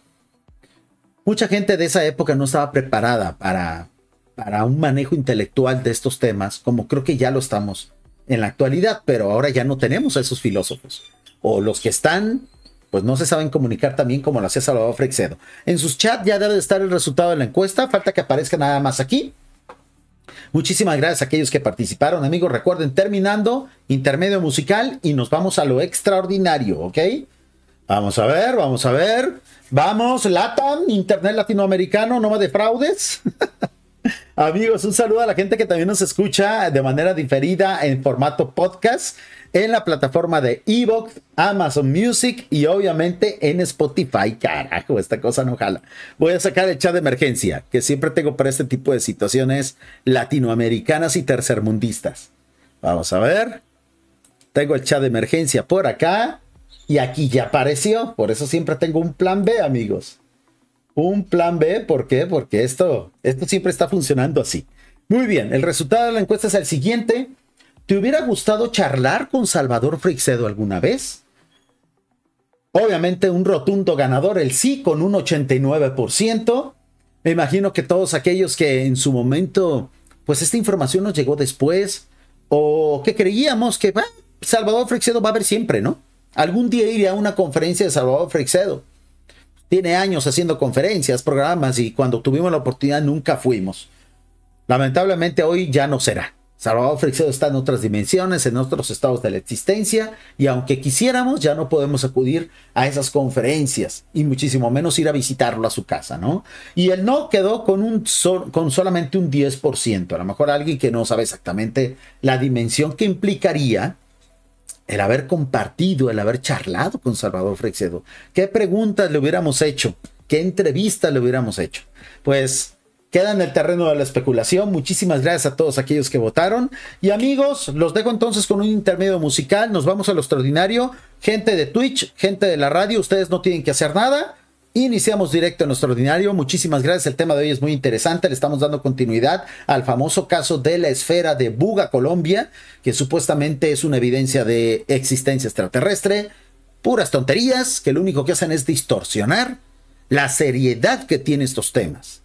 mucha gente de esa época no estaba preparada para un manejo intelectual de estos temas, como creo que ya lo estamos en la actualidad, pero ahora ya no tenemos a esos filósofos. O los que están, pues no se saben comunicar tan bien como lo hacía Salvador Freixedo. En sus chats ya debe de estar el resultado de la encuesta, falta que aparezca nada más aquí. Muchísimas gracias a aquellos que participaron, amigos. Recuerden, terminando, intermedio musical y nos vamos a lo extraordinario, ¿ok? Vamos a ver, vamos a ver. Vamos, LATAM, Internet Latinoamericano, no me defraudes. Amigos, un saludo a la gente que también nos escucha de manera diferida en formato podcast en la plataforma de iVoox, Amazon Music y obviamente en Spotify. Carajo, esta cosa no jala. Voy a sacar el chat de emergencia que siempre tengo para este tipo de situaciones latinoamericanas y tercermundistas. Vamos a ver. Tengo el chat de emergencia por acá y aquí ya apareció. Por eso siempre tengo un plan B, amigos. Un plan B, ¿por qué? Porque esto siempre está funcionando así. Muy bien, el resultado de la encuesta es el siguiente. ¿Te hubiera gustado charlar con Salvador Freixedo alguna vez? Obviamente un rotundo ganador, el sí, con un 89%. Me imagino que todos aquellos que en su momento, pues esta información nos llegó después, o que creíamos que Salvador Freixedo va a haber siempre, ¿no? Algún día iré a una conferencia de Salvador Freixedo. Tiene años haciendo conferencias, programas, y cuando tuvimos la oportunidad nunca fuimos. Lamentablemente hoy ya no será. Salvador Freixedo está en otras dimensiones, en otros estados de la existencia, y aunque quisiéramos, ya no podemos acudir a esas conferencias, y muchísimo menos ir a visitarlo a su casa, ¿no? Y el no quedó con solamente un 10%. A lo mejor alguien que no sabe exactamente la dimensión que implicaría el haber compartido, el haber charlado con Salvador Freixedo. ¿Qué preguntas le hubiéramos hecho? ¿Qué entrevistas le hubiéramos hecho? Pues queda en el terreno de la especulación. Muchísimas gracias a todos aquellos que votaron. Y amigos, los dejo entonces con un intermedio musical. Nos vamos a lo extraordinario. Gente de Twitch, gente de la radio, ustedes no tienen que hacer nada. Iniciamos directo en lo extraordinario. Muchísimas gracias. El tema de hoy es muy interesante. Le estamos dando continuidad al famoso caso de la esfera de Buga, Colombia, que supuestamente es una evidencia de existencia extraterrestre. Puras tonterías que lo único que hacen es distorsionar la seriedad que tiene estos temas.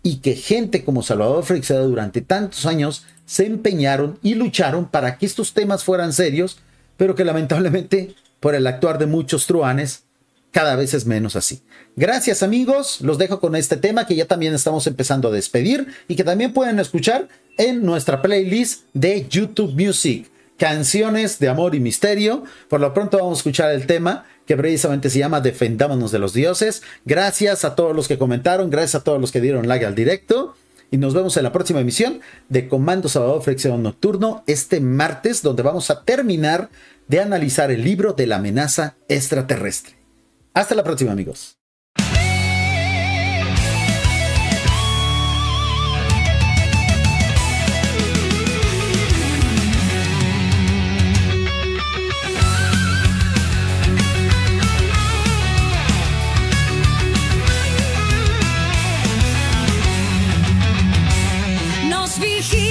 Y que gente como Salvador Freixedo durante tantos años se empeñaron y lucharon para que estos temas fueran serios, pero que lamentablemente por el actuar de muchos truanes cada vez es menos así. Gracias, amigos. Los dejo con este tema que ya también estamos empezando a despedir y que también pueden escuchar en nuestra playlist de YouTube Music. Canciones de amor y misterio. Por lo pronto vamos a escuchar el tema que precisamente se llama Defendámonos de los dioses. Gracias a todos los que comentaron. Gracias a todos los que dieron like al directo. Y nos vemos en la próxima emisión de Comando Salvador Freixedo Nocturno este martes, donde vamos a terminar de analizar el libro de la amenaza extraterrestre. Hasta la próxima, amigos. Nos vigila.